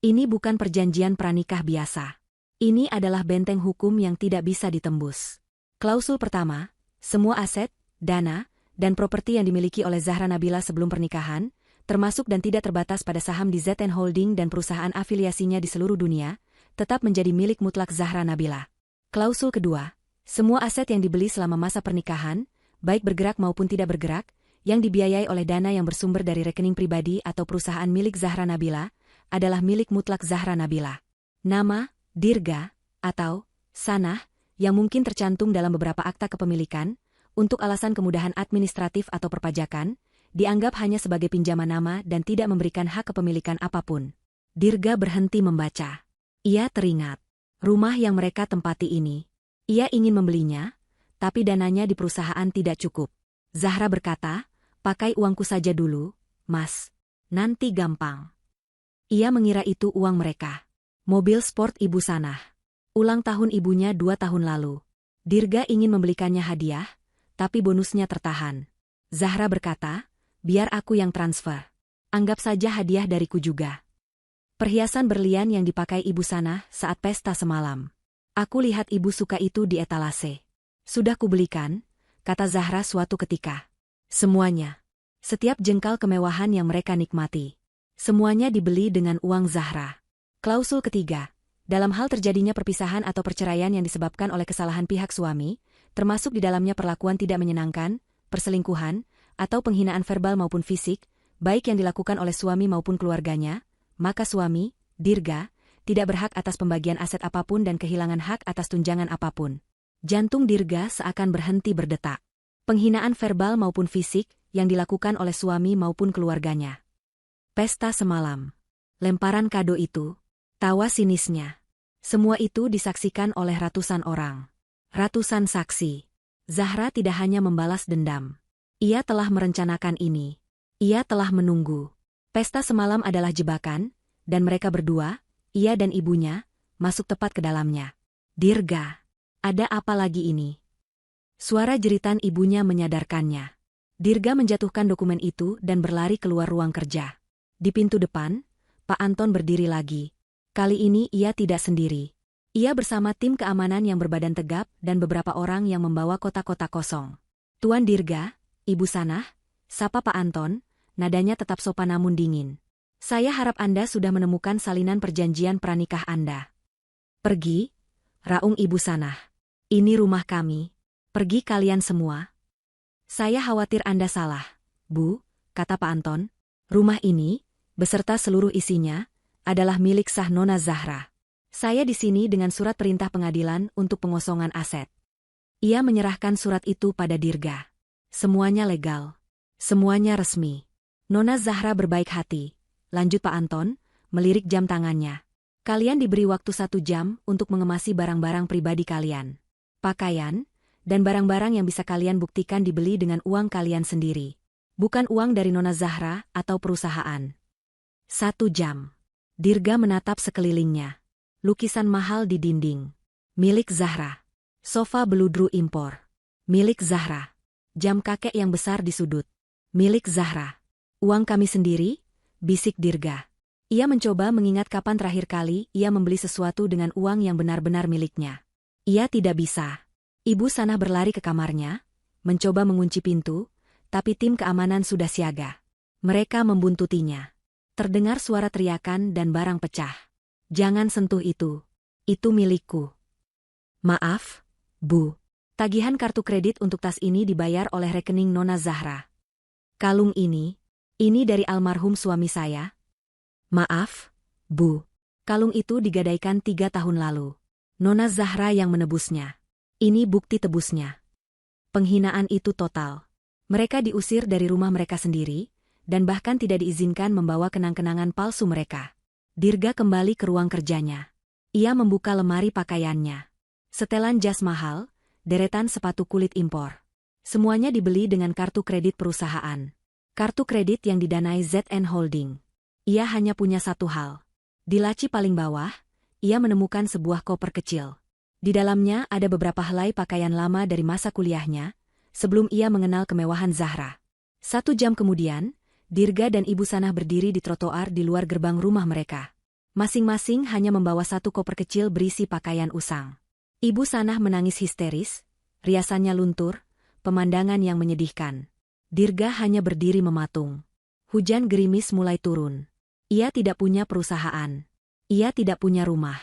Ini bukan perjanjian pranikah biasa. Ini adalah benteng hukum yang tidak bisa ditembus. Klausul pertama, semua aset, dana, dan properti yang dimiliki oleh Zahra Nabila sebelum pernikahan, termasuk dan tidak terbatas pada saham di ZN Holding dan perusahaan afiliasinya di seluruh dunia, tetap menjadi milik mutlak Zahra Nabila. Klausul kedua, semua aset yang dibeli selama masa pernikahan, baik bergerak maupun tidak bergerak, yang dibiayai oleh dana yang bersumber dari rekening pribadi atau perusahaan milik Zahra Nabila, adalah milik mutlak Zahra Nabila. Nama, Dirga, atau Sanah, yang mungkin tercantum dalam beberapa akta kepemilikan, untuk alasan kemudahan administratif atau perpajakan, dianggap hanya sebagai pinjaman nama dan tidak memberikan hak kepemilikan apapun. Dirga berhenti membaca. Ia teringat. Rumah yang mereka tempati ini. Ia ingin membelinya, tapi dananya di perusahaan tidak cukup. Zahra berkata, pakai uangku saja dulu, Mas. Nanti gampang. Ia mengira itu uang mereka. Mobil sport Ibu Sanah. Ulang tahun ibunya 2 tahun lalu. Dirga ingin membelikannya hadiah, tapi bonusnya tertahan. Zahra berkata, biar aku yang transfer. Anggap saja hadiah dariku juga. Perhiasan berlian yang dipakai Ibu Sanah saat pesta semalam. Aku lihat Ibu suka itu di etalase. Sudah kubelikan, kata Zahra suatu ketika. Semuanya. Setiap jengkal kemewahan yang mereka nikmati. Semuanya dibeli dengan uang Zahra. Klausul ketiga. Dalam hal terjadinya perpisahan atau perceraian yang disebabkan oleh kesalahan pihak suami, termasuk di dalamnya perlakuan tidak menyenangkan, perselingkuhan, atau penghinaan verbal maupun fisik, baik yang dilakukan oleh suami maupun keluarganya, maka suami, Dirga, tidak berhak atas pembagian aset apapun dan kehilangan hak atas tunjangan apapun. Jantung Dirga seakan berhenti berdetak. Penghinaan verbal maupun fisik yang dilakukan oleh suami maupun keluarganya. Pesta semalam. Lemparan kado itu. Tawa sinisnya. Semua itu disaksikan oleh ratusan orang. Ratusan saksi. Zahra tidak hanya membalas dendam. Ia telah merencanakan ini. Ia telah menunggu. Pesta semalam adalah jebakan, dan mereka berdua, ia dan ibunya, masuk tepat ke dalamnya. Dirga, ada apa lagi ini? Suara jeritan ibunya menyadarkannya. Dirga menjatuhkan dokumen itu dan berlari keluar ruang kerja. Di pintu depan, Pak Anton berdiri lagi. Kali ini ia tidak sendiri. Ia bersama tim keamanan yang berbadan tegap dan beberapa orang yang membawa kotak-kotak kosong. Tuan Dirga, Ibu Sanah, sapa Pak Anton, nadanya tetap sopan namun dingin. Saya harap Anda sudah menemukan salinan perjanjian pranikah Anda. Pergi, raung Ibu Sanah. Ini rumah kami. Pergi kalian semua. Saya khawatir Anda salah, Bu, kata Pak Anton. Rumah ini, beserta seluruh isinya, adalah milik sah Nona Zahra. Saya di sini dengan surat perintah pengadilan untuk pengosongan aset. Ia menyerahkan surat itu pada Dirga. Semuanya legal. Semuanya resmi. Nona Zahra berbaik hati. Lanjut Pak Anton, melirik jam tangannya. Kalian diberi waktu 1 jam untuk mengemasi barang-barang pribadi kalian. Pakaian, dan barang-barang yang bisa kalian buktikan dibeli dengan uang kalian sendiri. Bukan uang dari Nona Zahra atau perusahaan. 1 jam. Dirga menatap sekelilingnya. Lukisan mahal di dinding. Milik Zahra. Sofa beludru impor. Milik Zahra. Jam kakek yang besar di sudut. Milik Zahra. Uang kami sendiri, bisik Dirga. Ia mencoba mengingat kapan terakhir kali ia membeli sesuatu dengan uang yang benar-benar miliknya. Ia tidak bisa. Ibu Sanah berlari ke kamarnya, mencoba mengunci pintu, tapi tim keamanan sudah siaga. Mereka membuntutinya. Terdengar suara teriakan dan barang pecah. Jangan sentuh itu. Itu milikku. Maaf, Bu. Tagihan kartu kredit untuk tas ini dibayar oleh rekening Nona Zahra. Kalung ini dari almarhum suami saya. Maaf, Bu. Kalung itu digadaikan 3 tahun lalu. Nona Zahra yang menebusnya. Ini bukti tebusnya. Penghinaan itu total. Mereka diusir dari rumah mereka sendiri, dan bahkan tidak diizinkan membawa kenang-kenangan palsu mereka. Dirga kembali ke ruang kerjanya. Ia membuka lemari pakaiannya. Setelan jas mahal, deretan sepatu kulit impor. Semuanya dibeli dengan kartu kredit perusahaan. Kartu kredit yang didanai ZN Holding. Ia hanya punya satu hal. Di laci paling bawah, ia menemukan sebuah koper kecil. Di dalamnya ada beberapa helai pakaian lama dari masa kuliahnya, sebelum ia mengenal kemewahan Zahra. 1 jam kemudian, Dirga dan Ibu Sanah berdiri di trotoar di luar gerbang rumah mereka. Masing-masing hanya membawa 1 koper kecil berisi pakaian usang. Ibu Sanah menangis histeris, riasannya luntur, pemandangan yang menyedihkan. Dirga hanya berdiri mematung. Hujan gerimis mulai turun. Ia tidak punya perusahaan. Ia tidak punya rumah.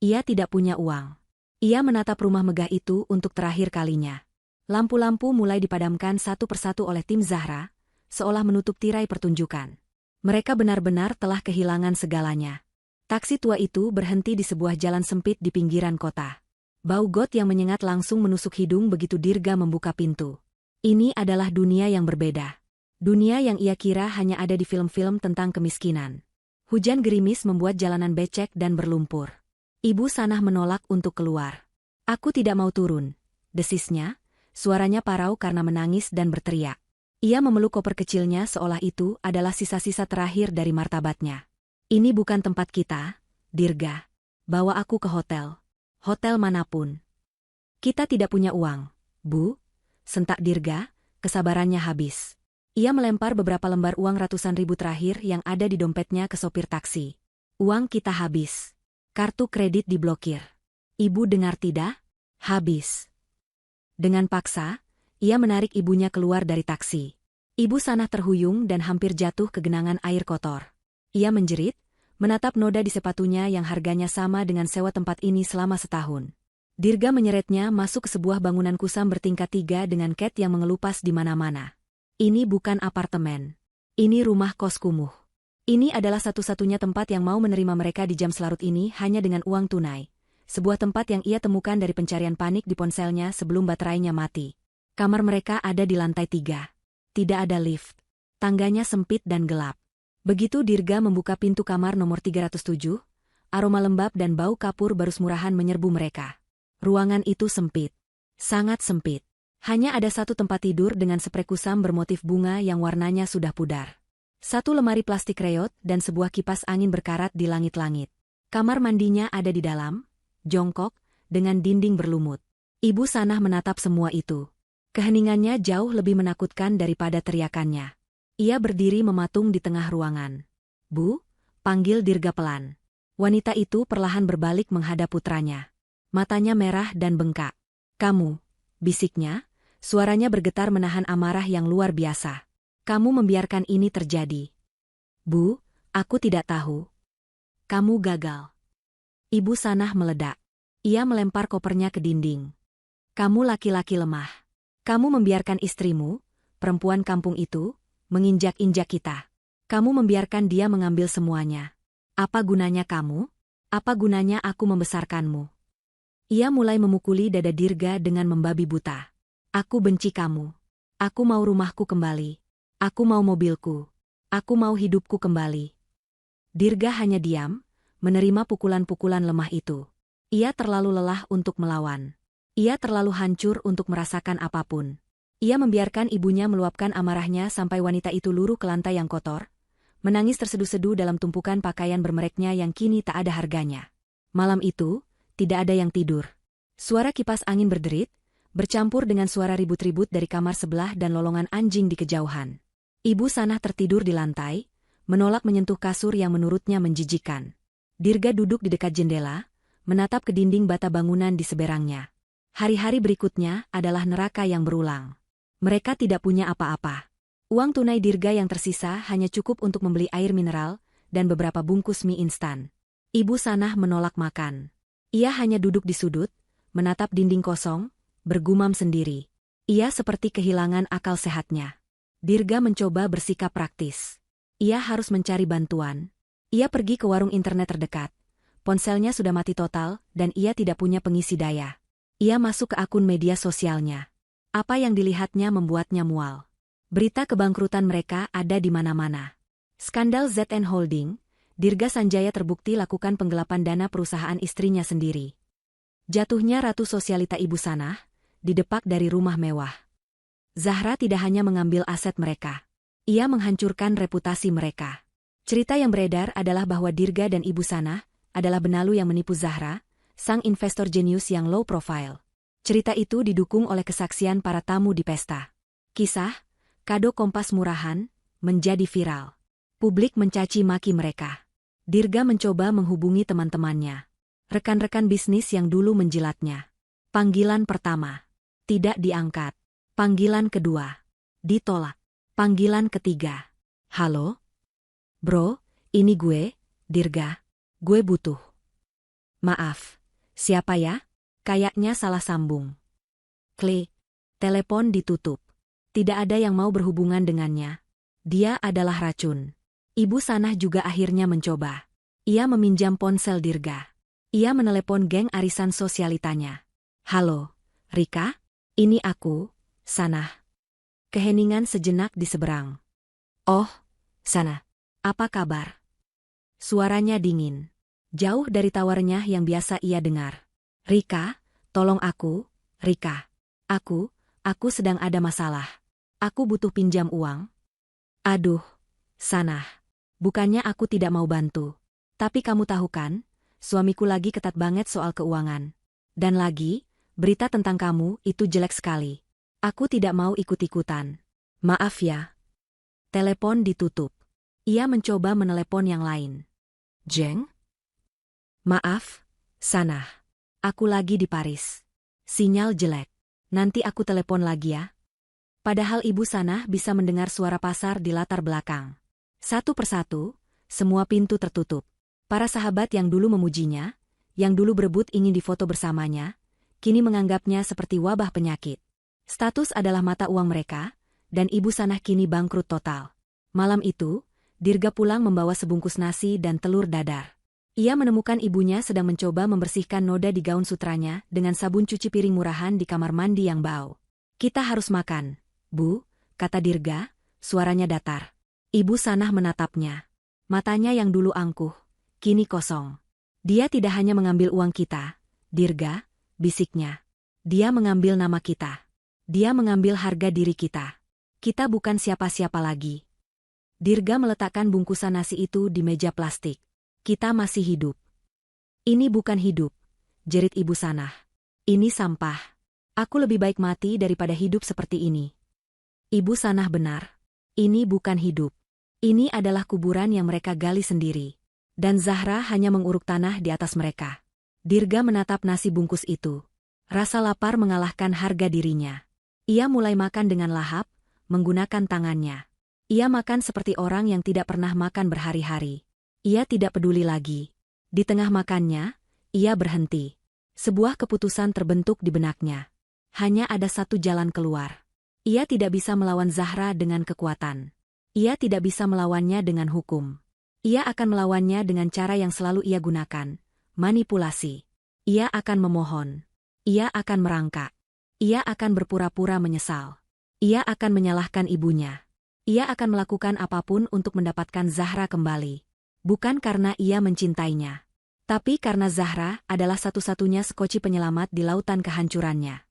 Ia tidak punya uang. Ia menatap rumah megah itu untuk terakhir kalinya. Lampu-lampu mulai dipadamkan satu persatu oleh tim Zahra, seolah menutup tirai pertunjukan. Mereka benar-benar telah kehilangan segalanya. Taksi tua itu berhenti di sebuah jalan sempit di pinggiran kota. Bau got yang menyengat langsung menusuk hidung begitu Dirga membuka pintu. Ini adalah dunia yang berbeda. Dunia yang ia kira hanya ada di film-film tentang kemiskinan. Hujan gerimis membuat jalanan becek dan berlumpur. Ibu Sanah menolak untuk keluar. Aku tidak mau turun, desisnya, suaranya parau karena menangis dan berteriak. Ia memeluk koper kecilnya seolah itu adalah sisa-sisa terakhir dari martabatnya. Ini bukan tempat kita, Dirga. Bawa aku ke hotel. Hotel manapun. Kita tidak punya uang, Bu, sentak Dirga, kesabarannya habis. Ia melempar beberapa lembar uang ratusan ribu terakhir yang ada di dompetnya ke sopir taksi. Uang kita habis. Kartu kredit diblokir. Ibu dengar tidak? Habis. Dengan paksa, ia menarik ibunya keluar dari taksi. Ibu Sanah terhuyung dan hampir jatuh ke genangan air kotor. Ia menjerit, menatap noda di sepatunya yang harganya sama dengan sewa tempat ini selama setahun. Dirga menyeretnya masuk ke sebuah bangunan kusam bertingkat 3 dengan cat yang mengelupas di mana-mana. Ini bukan apartemen. Ini rumah kos kumuh. Ini adalah satu-satunya tempat yang mau menerima mereka di jam selarut ini hanya dengan uang tunai. Sebuah tempat yang ia temukan dari pencarian panik di ponselnya sebelum baterainya mati. Kamar mereka ada di lantai 3. Tidak ada lift. Tangganya sempit dan gelap. Begitu Dirga membuka pintu kamar nomor 307, aroma lembab dan bau kapur barus murahan menyerbu mereka. Ruangan itu sempit. Sangat sempit. Hanya ada satu tempat tidur dengan sprei kusam bermotif bunga yang warnanya sudah pudar. Satu lemari plastik reot dan sebuah kipas angin berkarat di langit-langit. Kamar mandinya ada di dalam, jongkok, dengan dinding berlumut. Ibu Sanah menatap semua itu. Keheningannya jauh lebih menakutkan daripada teriakannya. Ia berdiri mematung di tengah ruangan. "Bu," panggil Dirga pelan. Wanita itu perlahan berbalik menghadap putranya. Matanya merah dan bengkak. "Kamu," bisiknya, suaranya bergetar menahan amarah yang luar biasa. "Kamu membiarkan ini terjadi." "Bu, aku tidak tahu." "Kamu gagal." Ibu Sanah meledak. Ia melempar kopernya ke dinding. "Kamu laki-laki lemah. Kamu membiarkan istrimu, perempuan kampung itu, menginjak-injak kita. Kamu membiarkan dia mengambil semuanya. Apa gunanya kamu? Apa gunanya aku membesarkanmu?" Ia mulai memukuli dada Dirga dengan membabi buta. "Aku benci kamu. Aku mau rumahku kembali. Aku mau mobilku. Aku mau hidupku kembali." Dirga hanya diam, menerima pukulan-pukulan lemah itu. Ia terlalu lelah untuk melawan. Ia terlalu hancur untuk merasakan apapun. Ia membiarkan ibunya meluapkan amarahnya sampai wanita itu luruh ke lantai yang kotor, menangis terseduh-seduh dalam tumpukan pakaian bermereknya yang kini tak ada harganya. Malam itu, tidak ada yang tidur. Suara kipas angin berderit, bercampur dengan suara ribut-ribut dari kamar sebelah dan lolongan anjing di kejauhan. Ibu Sanah tertidur di lantai, menolak menyentuh kasur yang menurutnya menjijikan. Dirga duduk di dekat jendela, menatap ke dinding bata bangunan di seberangnya. Hari-hari berikutnya adalah neraka yang berulang. Mereka tidak punya apa-apa. Uang tunai Dirga yang tersisa hanya cukup untuk membeli air mineral dan beberapa bungkus mie instan. Ibu Sanah menolak makan. Ia hanya duduk di sudut, menatap dinding kosong, bergumam sendiri. Ia seperti kehilangan akal sehatnya. Dirga mencoba bersikap praktis. Ia harus mencari bantuan. Ia pergi ke warung internet terdekat. Ponselnya sudah mati total dan ia tidak punya pengisi daya. Ia masuk ke akun media sosialnya. Apa yang dilihatnya membuatnya mual. Berita kebangkrutan mereka ada di mana-mana. Skandal ZN Holding, Dirga Sanjaya terbukti lakukan penggelapan dana perusahaan istrinya sendiri. Jatuhnya Ratu Sosialita Ibu Sanah, didepak dari rumah mewah. Zahra tidak hanya mengambil aset mereka. Ia menghancurkan reputasi mereka. Cerita yang beredar adalah bahwa Dirga dan Ibu Sanah adalah benalu yang menipu Zahra, sang investor jenius yang low profile. Cerita itu didukung oleh kesaksian para tamu di pesta. Kisah, kado kompas murahan, menjadi viral. Publik mencaci maki mereka. Dirga mencoba menghubungi teman-temannya. Rekan-rekan bisnis yang dulu menjilatnya. Panggilan pertama. Tidak diangkat. Panggilan kedua. Ditolak. Panggilan ketiga. "Halo? Bro, ini gue, Dirga. Gue butuh." "Maaf. Siapa ya?" Kayaknya salah sambung. Klik. Telepon ditutup. Tidak ada yang mau berhubungan dengannya. Dia adalah racun. Ibu Sanah juga akhirnya mencoba. Ia meminjam ponsel Dirga. Ia menelepon geng arisan sosialitanya. "Halo, Rika? Ini aku, Sanah." Keheningan sejenak di seberang. "Oh, Sanah. Apa kabar?" Suaranya dingin. Jauh dari tawarnya yang biasa ia dengar. "Rika, tolong aku, Rika. Aku sedang ada masalah. Aku butuh pinjam uang." "Aduh, Sanah. Bukannya aku tidak mau bantu. Tapi kamu tahu kan, suamiku lagi ketat banget soal keuangan. Dan lagi, berita tentang kamu itu jelek sekali. Aku tidak mau ikut-ikutan. Maaf ya." Telepon ditutup. Ia mencoba menelepon yang lain. Jeng? Maaf, Sanah. Aku lagi di Paris. Sinyal jelek. Nanti aku telepon lagi ya. Padahal Ibu Sanah bisa mendengar suara pasar di latar belakang. Satu persatu, semua pintu tertutup. Para sahabat yang dulu memujinya, yang dulu berebut ingin difoto bersamanya, kini menganggapnya seperti wabah penyakit. Status adalah mata uang mereka, dan Ibu Sanah kini bangkrut total. Malam itu, Dirga pulang membawa sebungkus nasi dan telur dadar. Ia menemukan ibunya sedang mencoba membersihkan noda di gaun sutranya dengan sabun cuci piring murahan di kamar mandi yang bau. Kita harus makan, Bu, kata Dirga, suaranya datar. Ibu Sanah menatapnya. Matanya yang dulu angkuh, kini kosong. Dia tidak hanya mengambil uang kita, Dirga, bisiknya. Dia mengambil nama kita. Dia mengambil harga diri kita. Kita bukan siapa-siapa lagi. Dirga meletakkan bungkusan nasi itu di meja plastik. Kita masih hidup. Ini bukan hidup, jerit Ibu Sanah. Ini sampah. Aku lebih baik mati daripada hidup seperti ini. Ibu Sanah benar. Ini bukan hidup. Ini adalah kuburan yang mereka gali sendiri. Dan Zahra hanya menguruk tanah di atas mereka. Dirga menatap nasi bungkus itu. Rasa lapar mengalahkan harga dirinya. Ia mulai makan dengan lahap, menggunakan tangannya. Ia makan seperti orang yang tidak pernah makan berhari-hari. Ia tidak peduli lagi. Di tengah makannya, ia berhenti. Sebuah keputusan terbentuk di benaknya. Hanya ada satu jalan keluar. Ia tidak bisa melawan Zahra dengan kekuatan. Ia tidak bisa melawannya dengan hukum. Ia akan melawannya dengan cara yang selalu ia gunakan, manipulasi. Ia akan memohon. Ia akan merangkak. Ia akan berpura-pura menyesal. Ia akan menyalahkan ibunya. Ia akan melakukan apapun untuk mendapatkan Zahra kembali. Bukan karena ia mencintainya. Tapi karena Zahra adalah satu-satunya sekoci penyelamat di lautan kehancurannya.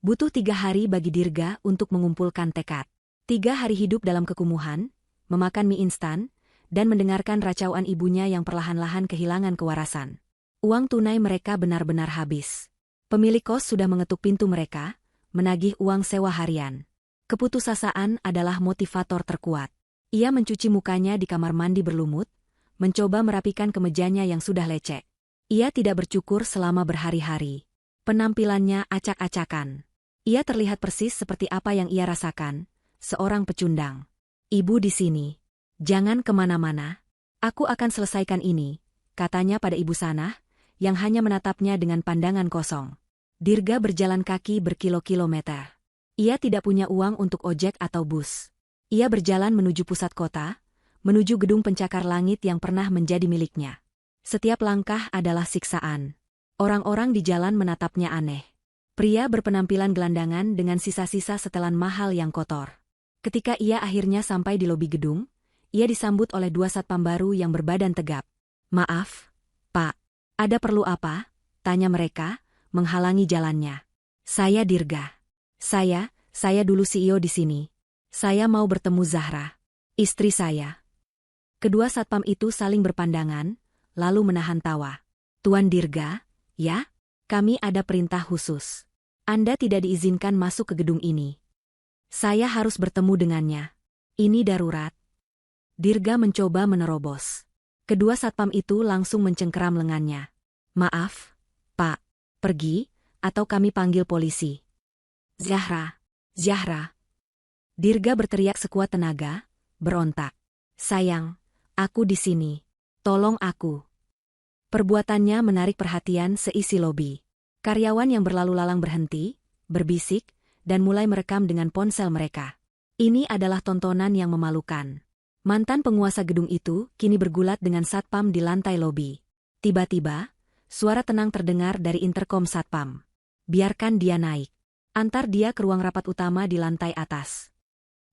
Butuh 3 hari bagi Dirga untuk mengumpulkan tekad. 3 hari hidup dalam kekumuhan, memakan mie instan, dan mendengarkan racauan ibunya yang perlahan-lahan kehilangan kewarasan. Uang tunai mereka benar-benar habis. Pemilik kos sudah mengetuk pintu mereka, menagih uang sewa harian. Keputusasaan adalah motivator terkuat. Ia mencuci mukanya di kamar mandi berlumut, mencoba merapikan kemejanya yang sudah lecek. Ia tidak bercukur selama berhari-hari. Penampilannya acak-acakan. Ia terlihat persis seperti apa yang ia rasakan, seorang pecundang. Ibu di sini. Jangan kemana-mana. Aku akan selesaikan ini, katanya pada Ibu Sanah, yang hanya menatapnya dengan pandangan kosong. Dirga berjalan kaki berkilo-kilometer. Ia tidak punya uang untuk ojek atau bus. Ia berjalan menuju pusat kota, menuju gedung pencakar langit yang pernah menjadi miliknya. Setiap langkah adalah siksaan. Orang-orang di jalan menatapnya aneh. Pria berpenampilan gelandangan dengan sisa-sisa setelan mahal yang kotor. Ketika ia akhirnya sampai di lobi gedung, ia disambut oleh 2 satpam baru yang berbadan tegap. "Maaf, Pak. Ada perlu apa?" tanya mereka, menghalangi jalannya. "Saya Dirga. Saya dulu CEO di sini. Saya mau bertemu Zahra, istri saya." Kedua satpam itu saling berpandangan, lalu menahan tawa. "Tuan Dirga, ya? Kami ada perintah khusus. Anda tidak diizinkan masuk ke gedung ini. Saya harus bertemu dengannya. Ini darurat." Dirga mencoba menerobos. Kedua satpam itu langsung mencengkeram lengannya. "Maaf, Pak. Pergi, atau kami panggil polisi." "Zahra, Zahra." Dirga berteriak sekuat tenaga, berontak. "Sayang, aku di sini. Tolong aku." Perbuatannya menarik perhatian seisi lobi. Karyawan yang berlalu lalang berhenti, berbisik, dan mulai merekam dengan ponsel mereka. Ini adalah tontonan yang memalukan. Mantan penguasa gedung itu kini bergulat dengan satpam di lantai lobi. Tiba-tiba, suara tenang terdengar dari interkom satpam. "Biarkan dia naik. Antar dia ke ruang rapat utama di lantai atas."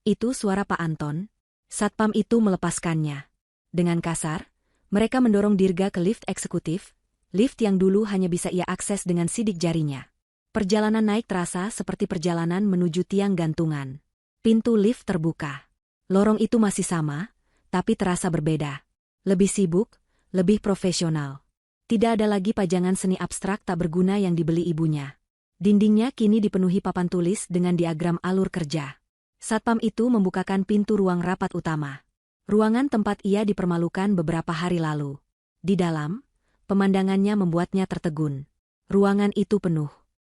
Itu suara Pak Anton. Satpam itu melepaskannya. Dengan kasar, mereka mendorong Dirga ke lift eksekutif, lift yang dulu hanya bisa ia akses dengan sidik jarinya. Perjalanan naik terasa seperti perjalanan menuju tiang gantungan. Pintu lift terbuka. Lorong itu masih sama, tapi terasa berbeda. Lebih sibuk, lebih profesional. Tidak ada lagi pajangan seni abstrak tak berguna yang dibeli ibunya. Dindingnya kini dipenuhi papan tulis dengan diagram alur kerja. Satpam itu membukakan pintu ruang rapat utama. Ruangan tempat ia dipermalukan beberapa hari lalu. Di dalam, pemandangannya membuatnya tertegun. Ruangan itu penuh.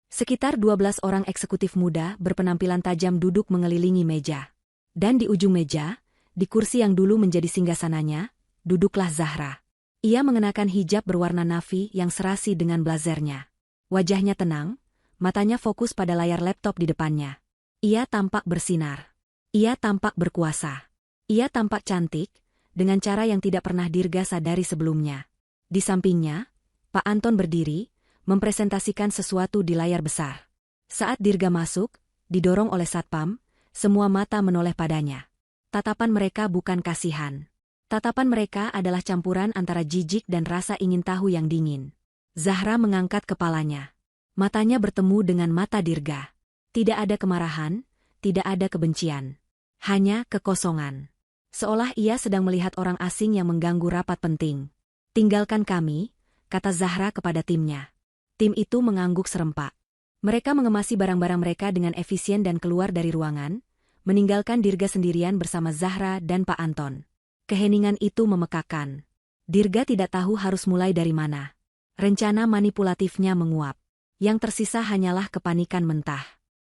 Sekitar 12 orang eksekutif muda berpenampilan tajam duduk mengelilingi meja. Dan di ujung meja, di kursi yang dulu menjadi singgasananya, duduklah Zahra. Ia mengenakan hijab berwarna navy yang serasi dengan blazernya. Wajahnya tenang, matanya fokus pada layar laptop di depannya. Ia tampak bersinar. Ia tampak berkuasa. Ia tampak cantik, dengan cara yang tidak pernah Dirga sadari sebelumnya. Di sampingnya, Pak Anton berdiri, mempresentasikan sesuatu di layar besar. Saat Dirga masuk, didorong oleh Satpam, semua mata menoleh padanya. Tatapan mereka bukan kasihan. Tatapan mereka adalah campuran antara jijik dan rasa ingin tahu yang dingin. Zahra mengangkat kepalanya. Matanya bertemu dengan mata Dirga. Tidak ada kemarahan, tidak ada kebencian. Hanya kekosongan. Seolah ia sedang melihat orang asing yang mengganggu rapat penting. "Tinggalkan kami," kata Zahra kepada timnya. Tim itu mengangguk serempak. Mereka mengemasi barang-barang mereka dengan efisien dan keluar dari ruangan, meninggalkan Dirga sendirian bersama Zahra dan Pak Anton. Keheningan itu memekakan. Dirga tidak tahu harus mulai dari mana. Rencana manipulatifnya menguap. Yang tersisa hanyalah kepanikan mentah.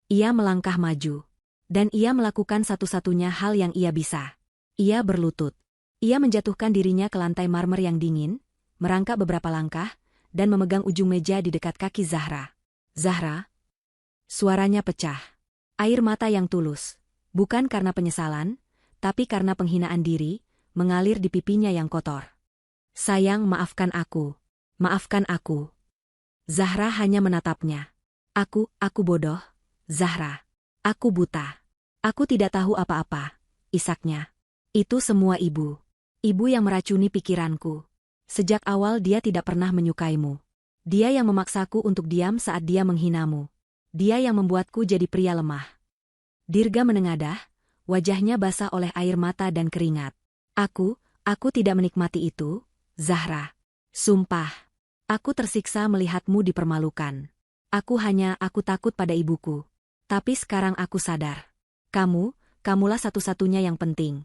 Ia melangkah maju. Dan ia melakukan satu-satunya hal yang ia bisa. Ia berlutut. Ia menjatuhkan dirinya ke lantai marmer yang dingin, merangkak beberapa langkah, dan memegang ujung meja di dekat kaki Zahra. "Zahra?" Suaranya pecah. Air mata yang tulus. Bukan karena penyesalan, tapi karena penghinaan diri, mengalir di pipinya yang kotor. "Sayang, maafkan aku. Maafkan aku." Zahra hanya menatapnya. Aku bodoh, Zahra. Aku buta. Aku tidak tahu apa-apa," isaknya. "Itu semua ibu. Ibu yang meracuni pikiranku. Sejak awal dia tidak pernah menyukaimu. Dia yang memaksaku untuk diam saat dia menghinamu. Dia yang membuatku jadi pria lemah." Dirga menengadah, wajahnya basah oleh air mata dan keringat. Aku tidak menikmati itu, Zahra. Sumpah. Aku tersiksa melihatmu dipermalukan. Aku takut pada ibuku. Tapi sekarang aku sadar. Kamulah satu-satunya yang penting.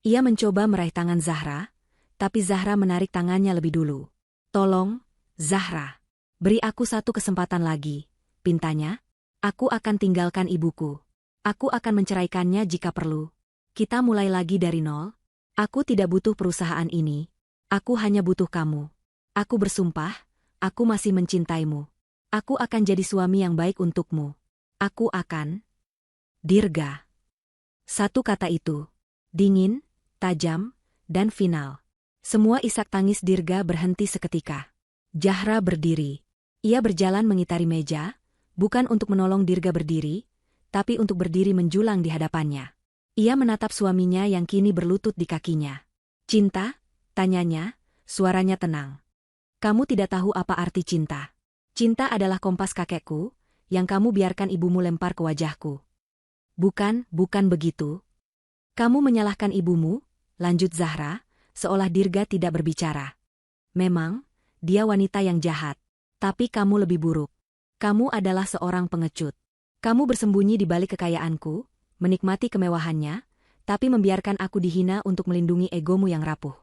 Ia mencoba meraih tangan Zahra, tapi Zahra menarik tangannya lebih dulu. "Tolong, Zahra. Beri aku satu kesempatan lagi," pintanya. "Aku akan tinggalkan ibuku. Aku akan menceraikannya jika perlu. Kita mulai lagi dari nol. Aku tidak butuh perusahaan ini. Aku hanya butuh kamu. Aku bersumpah, aku masih mencintaimu. Aku akan jadi suami yang baik untukmu. Aku akan..." Dirga. Satu kata itu. Dingin, tajam, dan final. Semua isak tangis Dirga berhenti seketika. Zahra berdiri. Ia berjalan mengitari meja, bukan untuk menolong Dirga berdiri, tapi untuk berdiri menjulang di hadapannya. Ia menatap suaminya yang kini berlutut di kakinya. "Cinta?" tanyanya, suaranya tenang. "Kamu tidak tahu apa arti cinta. Cinta adalah kompas kakekku, yang kamu biarkan ibumu lempar ke wajahku." Bukan begitu. "Kamu menyalahkan ibumu," lanjut Zahra, seolah Dirga tidak berbicara. "Memang, dia wanita yang jahat. Tapi kamu lebih buruk. Kamu adalah seorang pengecut. Kamu bersembunyi di balik kekayaanku, menikmati kemewahannya, tapi membiarkan aku dihina untuk melindungi egomu yang rapuh."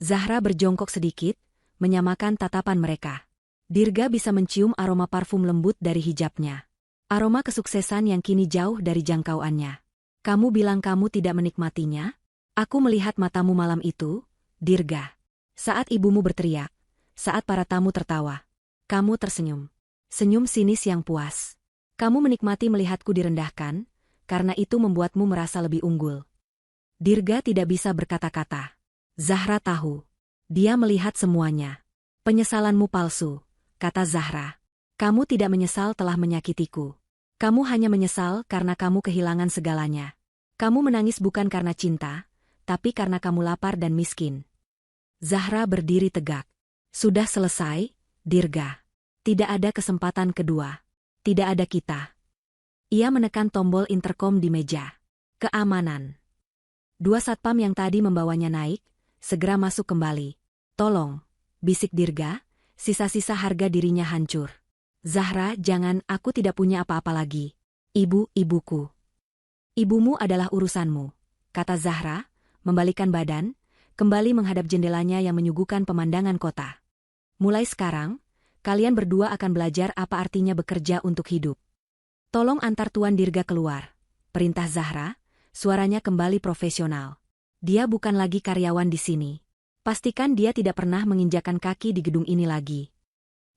Zahra berjongkok sedikit, menyamakan tatapan mereka. Dirga bisa mencium aroma parfum lembut dari hijabnya. Aroma kesuksesan yang kini jauh dari jangkauannya. "Kamu bilang kamu tidak menikmatinya? Aku melihat matamu malam itu, Dirga. Saat ibumu berteriak, saat para tamu tertawa. Kamu tersenyum. Senyum sinis yang puas. Kamu menikmati melihatku direndahkan, karena itu membuatmu merasa lebih unggul." Dirga tidak bisa berkata-kata. Zahra tahu. Dia melihat semuanya. "Penyesalanmu palsu," kata Zahra. "Kamu tidak menyesal telah menyakitiku. Kamu hanya menyesal karena kamu kehilangan segalanya. Kamu menangis bukan karena cinta, tapi karena kamu lapar dan miskin." Zahra berdiri tegak. "Sudah selesai, Dirga. Tidak ada kesempatan kedua. Tidak ada kita." Ia menekan tombol interkom di meja. "Keamanan." Dua satpam yang tadi membawanya naik, segera masuk kembali. "Tolong," bisik Dirga, sisa-sisa harga dirinya hancur. "Zahra, jangan, aku tidak punya apa-apa lagi. Ibuku." Ibumu adalah urusanmu, kata Zahra, membalikkan badan, kembali menghadap jendelanya yang menyuguhkan pemandangan kota. Mulai sekarang, kalian berdua akan belajar apa artinya bekerja untuk hidup. Tolong antar Tuan Dirga keluar, perintah Zahra, suaranya kembali profesional. Dia bukan lagi karyawan di sini. Pastikan dia tidak pernah menginjakan kaki di gedung ini lagi.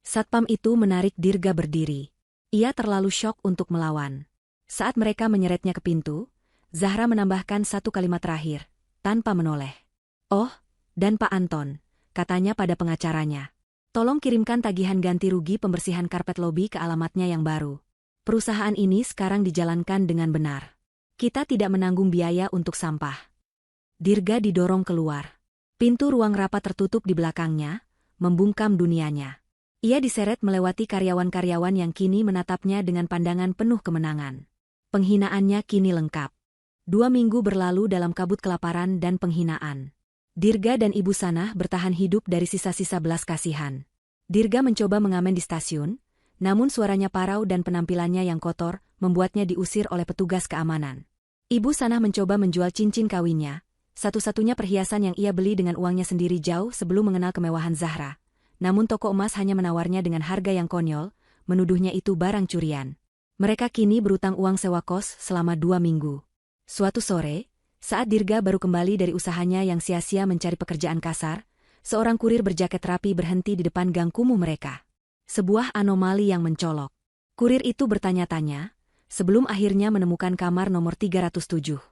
Satpam itu menarik Dirga berdiri. Ia terlalu syok untuk melawan. Saat mereka menyeretnya ke pintu, Zahra menambahkan satu kalimat terakhir, tanpa menoleh. Oh, dan Pak Anton, katanya pada pengacaranya. Tolong kirimkan tagihan ganti rugi pembersihan karpet lobi ke alamatnya yang baru. Perusahaan ini sekarang dijalankan dengan benar. Kita tidak menanggung biaya untuk sampah. Dirga didorong keluar. Pintu ruang rapat tertutup di belakangnya, membungkam dunianya. Ia diseret melewati karyawan-karyawan yang kini menatapnya dengan pandangan penuh kemenangan. Penghinaannya kini lengkap. 2 minggu berlalu dalam kabut kelaparan dan penghinaan. Dirga dan Ibu Sanah bertahan hidup dari sisa-sisa belas kasihan. Dirga mencoba mengamen di stasiun, namun suaranya parau dan penampilannya yang kotor membuatnya diusir oleh petugas keamanan. Ibu Sanah mencoba menjual cincin kawinnya, satu-satunya perhiasan yang ia beli dengan uangnya sendiri jauh sebelum mengenal kemewahan Zahra. Namun toko emas hanya menawarnya dengan harga yang konyol, menuduhnya itu barang curian. Mereka kini berutang uang sewa kos selama 2 minggu. Suatu sore, saat Dirga baru kembali dari usahanya yang sia-sia mencari pekerjaan kasar, seorang kurir berjaket rapi berhenti di depan gang kumuh mereka. Sebuah anomali yang mencolok. Kurir itu bertanya-tanya, sebelum akhirnya menemukan kamar nomor 307.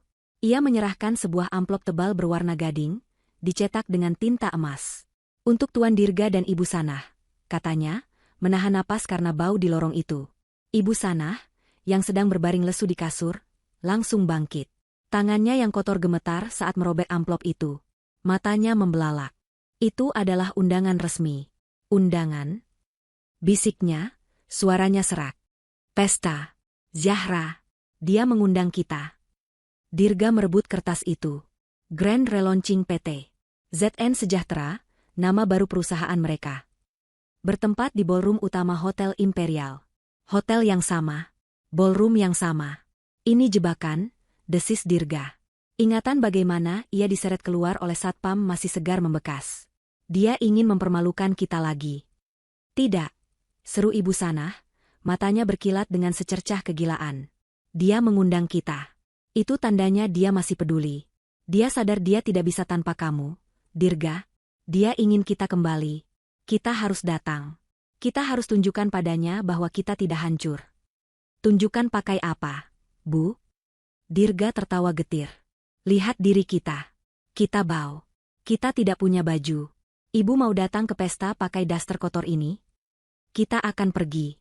Ia menyerahkan sebuah amplop tebal berwarna gading, dicetak dengan tinta emas. Untuk Tuan Dirga dan Ibu Sanah, katanya, menahan napas karena bau di lorong itu. Ibu Sanah, yang sedang berbaring lesu di kasur, langsung bangkit. Tangannya yang kotor gemetar saat merobek amplop itu. Matanya membelalak. Itu adalah undangan resmi. Undangan? Bisiknya, suaranya serak. Pesta. Zahra. Dia mengundang kita. Dirga merebut kertas itu. Grand Relaunching PT. ZN Sejahtera, nama baru perusahaan mereka. Bertempat di ballroom utama Hotel Imperial. Hotel yang sama. Ballroom yang sama. Ini jebakan, desis Dirga. Ingatan bagaimana ia diseret keluar oleh satpam masih segar membekas. Dia ingin mempermalukan kita lagi. Tidak, seru Ibu Sanah, matanya berkilat dengan secercah kegilaan. Dia mengundang kita. Itu tandanya dia masih peduli. Dia sadar dia tidak bisa tanpa kamu, Dirga. Dia ingin kita kembali. Kita harus datang. Kita harus tunjukkan padanya bahwa kita tidak hancur. Tunjukkan pakai apa, Bu? Dirga tertawa getir. Lihat diri kita. Kita bau. Kita tidak punya baju. Ibu mau datang ke pesta pakai daster kotor ini? Kita akan pergi.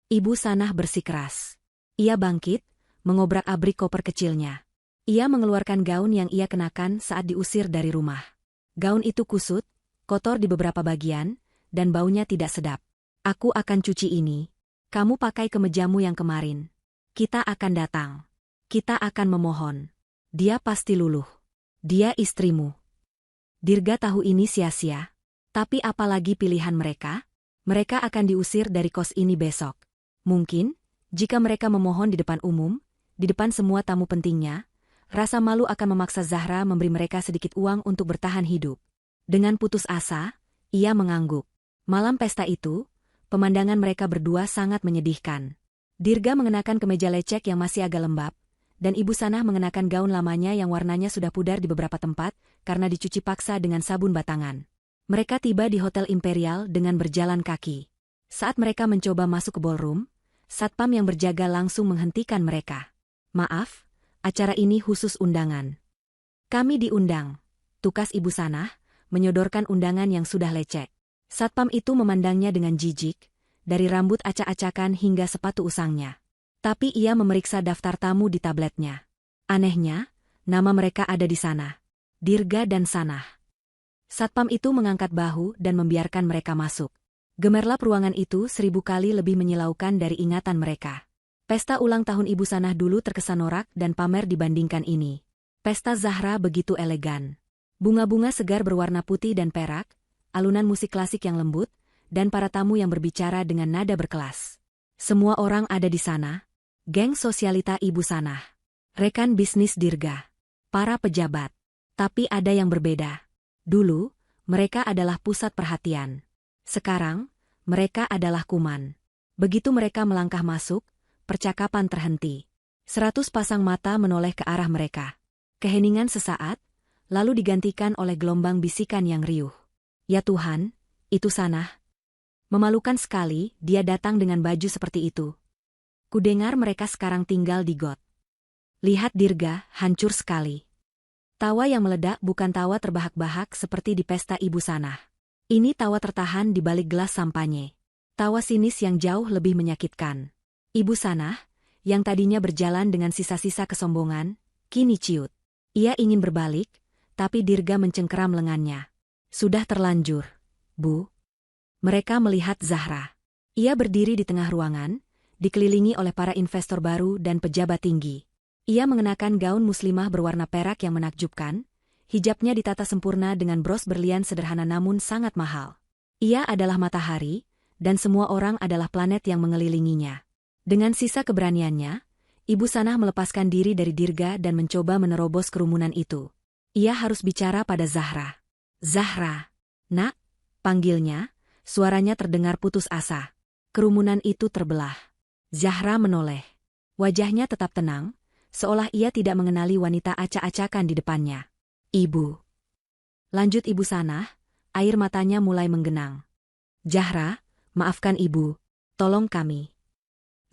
Ibu Sanah bersikeras. Ia bangkit, mengobrak-abrik koper kecilnya. Ia mengeluarkan gaun yang ia kenakan saat diusir dari rumah. Gaun itu kusut, kotor di beberapa bagian, dan baunya tidak sedap. Aku akan cuci ini. Kamu pakai kemejamu yang kemarin. Kita akan datang. Kita akan memohon. Dia pasti luluh. Dia istrimu. Dirga tahu ini sia-sia. Tapi apalagi pilihan mereka? Mereka akan diusir dari kos ini besok. Mungkin, jika mereka memohon di depan umum, di depan semua tamu pentingnya, rasa malu akan memaksa Zahra memberi mereka sedikit uang untuk bertahan hidup. Dengan putus asa, ia mengangguk. Malam pesta itu, pemandangan mereka berdua sangat menyedihkan. Dirga mengenakan kemeja lecek yang masih agak lembab, dan Ibu Sanah mengenakan gaun lamanya yang warnanya sudah pudar di beberapa tempat karena dicuci paksa dengan sabun batangan. Mereka tiba di Hotel Imperial dengan berjalan kaki. Saat mereka mencoba masuk ke ballroom, satpam yang berjaga langsung menghentikan mereka. Maaf, acara ini khusus undangan. Kami diundang, tukas Ibu Sanah, menyodorkan undangan yang sudah lecek. Satpam itu memandangnya dengan jijik, dari rambut acak-acakan hingga sepatu usangnya. Tapi ia memeriksa daftar tamu di tabletnya. Anehnya, nama mereka ada di sana. Dirga dan Sanah. Satpam itu mengangkat bahu dan membiarkan mereka masuk. Gemerlap ruangan itu 1000 kali lebih menyilaukan dari ingatan mereka. Pesta ulang tahun Ibu Sanah dulu terkesan norak dan pamer dibandingkan ini. Pesta Zahra begitu elegan. Bunga-bunga segar berwarna putih dan perak, alunan musik klasik yang lembut, dan para tamu yang berbicara dengan nada berkelas. Semua orang ada di sana. Geng sosialita Ibu Sanah. Rekan bisnis Dirga. Para pejabat. Tapi ada yang berbeda. Dulu, mereka adalah pusat perhatian. Sekarang, mereka adalah kuman. Begitu mereka melangkah masuk, percakapan terhenti. 100 pasang mata menoleh ke arah mereka. Keheningan sesaat, lalu digantikan oleh gelombang bisikan yang riuh. Ya Tuhan, itu Sanah. Memalukan sekali, dia datang dengan baju seperti itu. Kudengar mereka sekarang tinggal di got. Lihat Dirga, hancur sekali. Tawa yang meledak bukan tawa terbahak-bahak seperti di pesta Ibu Sanah. Ini tawa tertahan di balik gelas sampanye. Tawa sinis yang jauh lebih menyakitkan. Ibu Sanah, yang tadinya berjalan dengan sisa-sisa kesombongan, kini ciut. Ia ingin berbalik, tapi Dirga mencengkeram lengannya. Sudah terlanjur, Bu. Mereka melihat Zahra. Ia berdiri di tengah ruangan, dikelilingi oleh para investor baru dan pejabat tinggi. Ia mengenakan gaun muslimah berwarna perak yang menakjubkan, hijabnya ditata sempurna dengan bros berlian sederhana namun sangat mahal. Ia adalah matahari, dan semua orang adalah planet yang mengelilinginya. Dengan sisa keberaniannya, Ibu Sanah melepaskan diri dari Dirga dan mencoba menerobos kerumunan itu. Ia harus bicara pada Zahra. Zahra, nak, panggilnya, suaranya terdengar putus asa. Kerumunan itu terbelah. Zahra menoleh. Wajahnya tetap tenang, seolah ia tidak mengenali wanita acak-acakan di depannya. Ibu. Lanjut Ibu Sanah, air matanya mulai menggenang. Zahra, maafkan Ibu, tolong kami.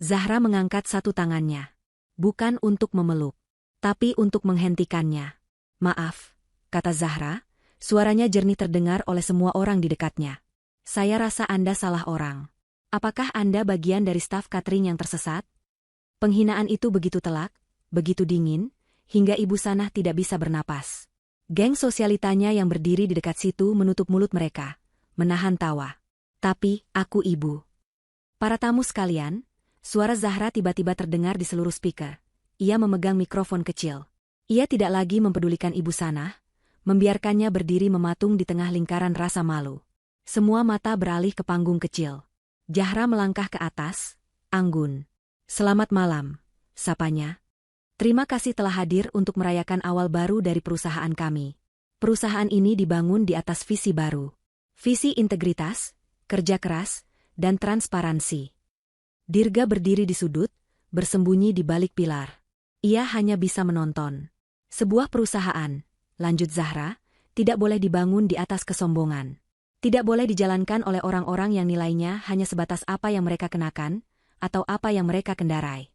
Zahra mengangkat satu tangannya. Bukan untuk memeluk, tapi untuk menghentikannya. Maaf, kata Zahra, suaranya jernih terdengar oleh semua orang di dekatnya. Saya rasa Anda salah orang. Apakah Anda bagian dari staf catering yang tersesat? Penghinaan itu begitu telak, begitu dingin, hingga Ibu Sanah tidak bisa bernapas. Geng sosialitanya yang berdiri di dekat situ menutup mulut mereka, menahan tawa. Tapi, aku Ibu. Para tamu sekalian, suara Zahra tiba-tiba terdengar di seluruh speaker. Ia memegang mikrofon kecil. Ia tidak lagi mempedulikan Ibu Sanah, membiarkannya berdiri mematung di tengah lingkaran rasa malu. Semua mata beralih ke panggung kecil. Zahra melangkah ke atas, anggun. Selamat malam, sapanya. Terima kasih telah hadir untuk merayakan awal baru dari perusahaan kami. Perusahaan ini dibangun di atas visi baru. Visi integritas, kerja keras, dan transparansi. Dirga berdiri di sudut, bersembunyi di balik pilar. Ia hanya bisa menonton. Sebuah perusahaan, lanjut Zahra, tidak boleh dibangun di atas kesombongan. Tidak boleh dijalankan oleh orang-orang yang nilainya hanya sebatas apa yang mereka kenakan, atau apa yang mereka kendarai.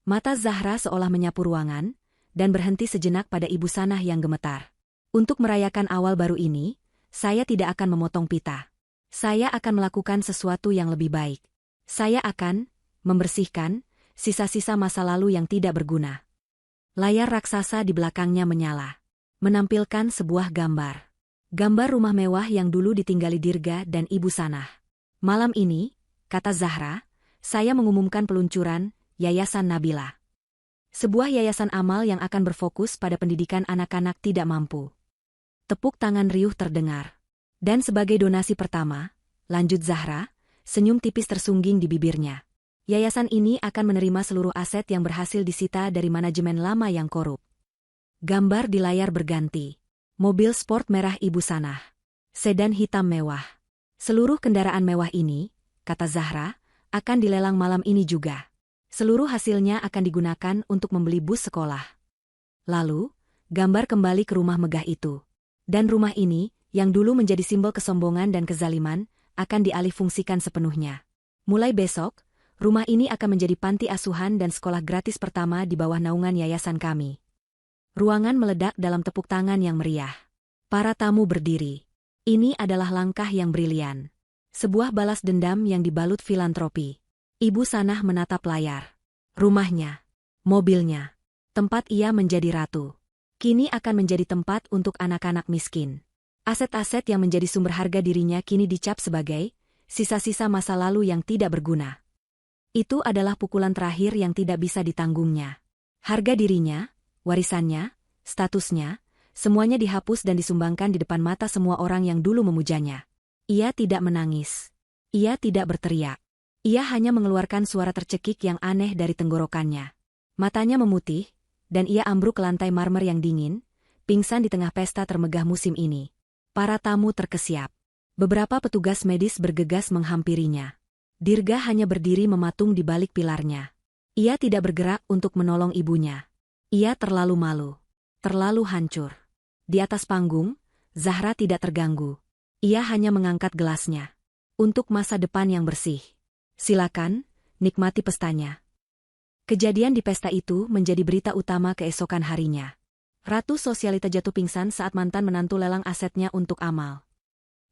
Mata Zahra seolah menyapu ruangan, dan berhenti sejenak pada Ibu Sanah yang gemetar. Untuk merayakan awal baru ini, saya tidak akan memotong pita. Saya akan melakukan sesuatu yang lebih baik. Saya akan membersihkan sisa-sisa masa lalu yang tidak berguna. Layar raksasa di belakangnya menyala, menampilkan sebuah gambar. Gambar rumah mewah yang dulu ditinggali Dirga dan Ibu Sanah. Malam ini, kata Zahra, saya mengumumkan peluncuran Yayasan Nabila. Sebuah yayasan amal yang akan berfokus pada pendidikan anak-anak tidak mampu. Tepuk tangan riuh terdengar. Dan sebagai donasi pertama, lanjut Zahra, senyum tipis tersungging di bibirnya. Yayasan ini akan menerima seluruh aset yang berhasil disita dari manajemen lama yang korup. Gambar di layar berganti. Mobil sport merah Ibu Sanah. Sedan hitam mewah. Seluruh kendaraan mewah ini, kata Zahra, akan dilelang malam ini juga. Seluruh hasilnya akan digunakan untuk membeli bus sekolah. Lalu, gambar kembali ke rumah megah itu. Dan rumah ini, yang dulu menjadi simbol kesombongan dan kezaliman, akan dialihfungsikan sepenuhnya. Mulai besok, rumah ini akan menjadi panti asuhan dan sekolah gratis pertama di bawah naungan yayasan kami. Ruangan meledak dalam tepuk tangan yang meriah. Para tamu berdiri. Ini adalah langkah yang brilian. Sebuah balas dendam yang dibalut filantropi. Ibu Sanah menatap layar. Rumahnya, mobilnya, tempat ia menjadi ratu. Kini akan menjadi tempat untuk anak-anak miskin. Aset-aset yang menjadi sumber harga dirinya kini dicap sebagai sisa-sisa masa lalu yang tidak berguna. Itu adalah pukulan terakhir yang tidak bisa ditanggungnya. Harga dirinya, warisannya, statusnya, semuanya dihapus dan disumbangkan di depan mata semua orang yang dulu memujanya. Ia tidak menangis. Ia tidak berteriak. Ia hanya mengeluarkan suara tercekik yang aneh dari tenggorokannya. Matanya memutih, dan ia ambruk ke lantai marmer yang dingin, pingsan di tengah pesta termegah musim ini. Para tamu terkesiap. Beberapa petugas medis bergegas menghampirinya. Dirga hanya berdiri mematung di balik pilarnya. Ia tidak bergerak untuk menolong ibunya. Ia terlalu malu. Terlalu hancur. Di atas panggung, Zahra tidak terganggu. Ia hanya mengangkat gelasnya. Untuk masa depan yang bersih. Silakan, nikmati pestanya. Kejadian di pesta itu menjadi berita utama keesokan harinya. Ratu Sosialita jatuh pingsan saat mantan menantu lelang asetnya untuk amal.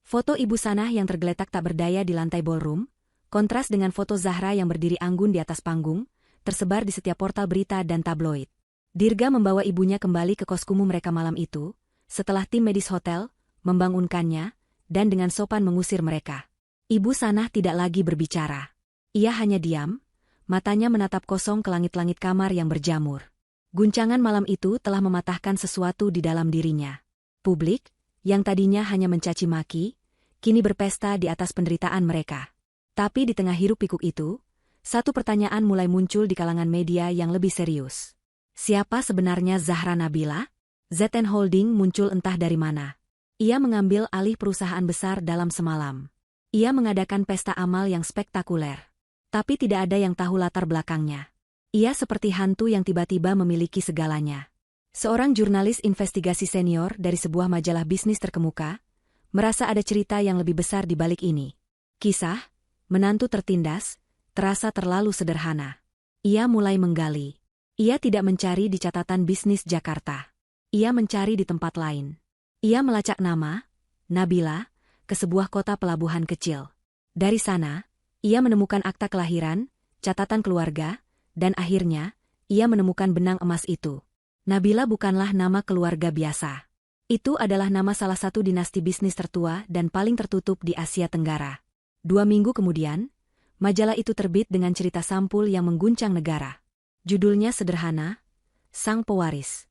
Foto Ibu Sanah yang tergeletak tak berdaya di lantai ballroom, kontras dengan foto Zahra yang berdiri anggun di atas panggung, tersebar di setiap portal berita dan tabloid. Dirga membawa ibunya kembali ke koskumu mereka malam itu, setelah tim medis hotel membangunkannya, dan dengan sopan mengusir mereka. Ibu Sanah tidak lagi berbicara. Ia hanya diam, matanya menatap kosong ke langit-langit kamar yang berjamur. Guncangan malam itu telah mematahkan sesuatu di dalam dirinya. Publik, yang tadinya hanya mencaci maki, kini berpesta di atas penderitaan mereka. Tapi di tengah hiruk-pikuk itu, satu pertanyaan mulai muncul di kalangan media yang lebih serius. Siapa sebenarnya Zahra Nabila? ZN Holding muncul entah dari mana. Ia mengambil alih perusahaan besar dalam semalam. Ia mengadakan pesta amal yang spektakuler. Tapi tidak ada yang tahu latar belakangnya. Ia seperti hantu yang tiba-tiba memiliki segalanya. Seorang jurnalis investigasi senior dari sebuah majalah bisnis terkemuka, merasa ada cerita yang lebih besar di balik ini. Kisah, menantu tertindas, terasa terlalu sederhana. Ia mulai menggali. Ia tidak mencari di catatan bisnis Jakarta. Ia mencari di tempat lain. Ia melacak nama, Nabila, ke sebuah kota pelabuhan kecil. Dari sana, ia menemukan akta kelahiran, catatan keluarga, dan akhirnya, ia menemukan benang emas itu. Nabila bukanlah nama keluarga biasa. Itu adalah nama salah satu dinasti bisnis tertua dan paling tertutup di Asia Tenggara. 2 minggu kemudian, majalah itu terbit dengan cerita sampul yang mengguncang negara. Judulnya sederhana, Sang Pewaris.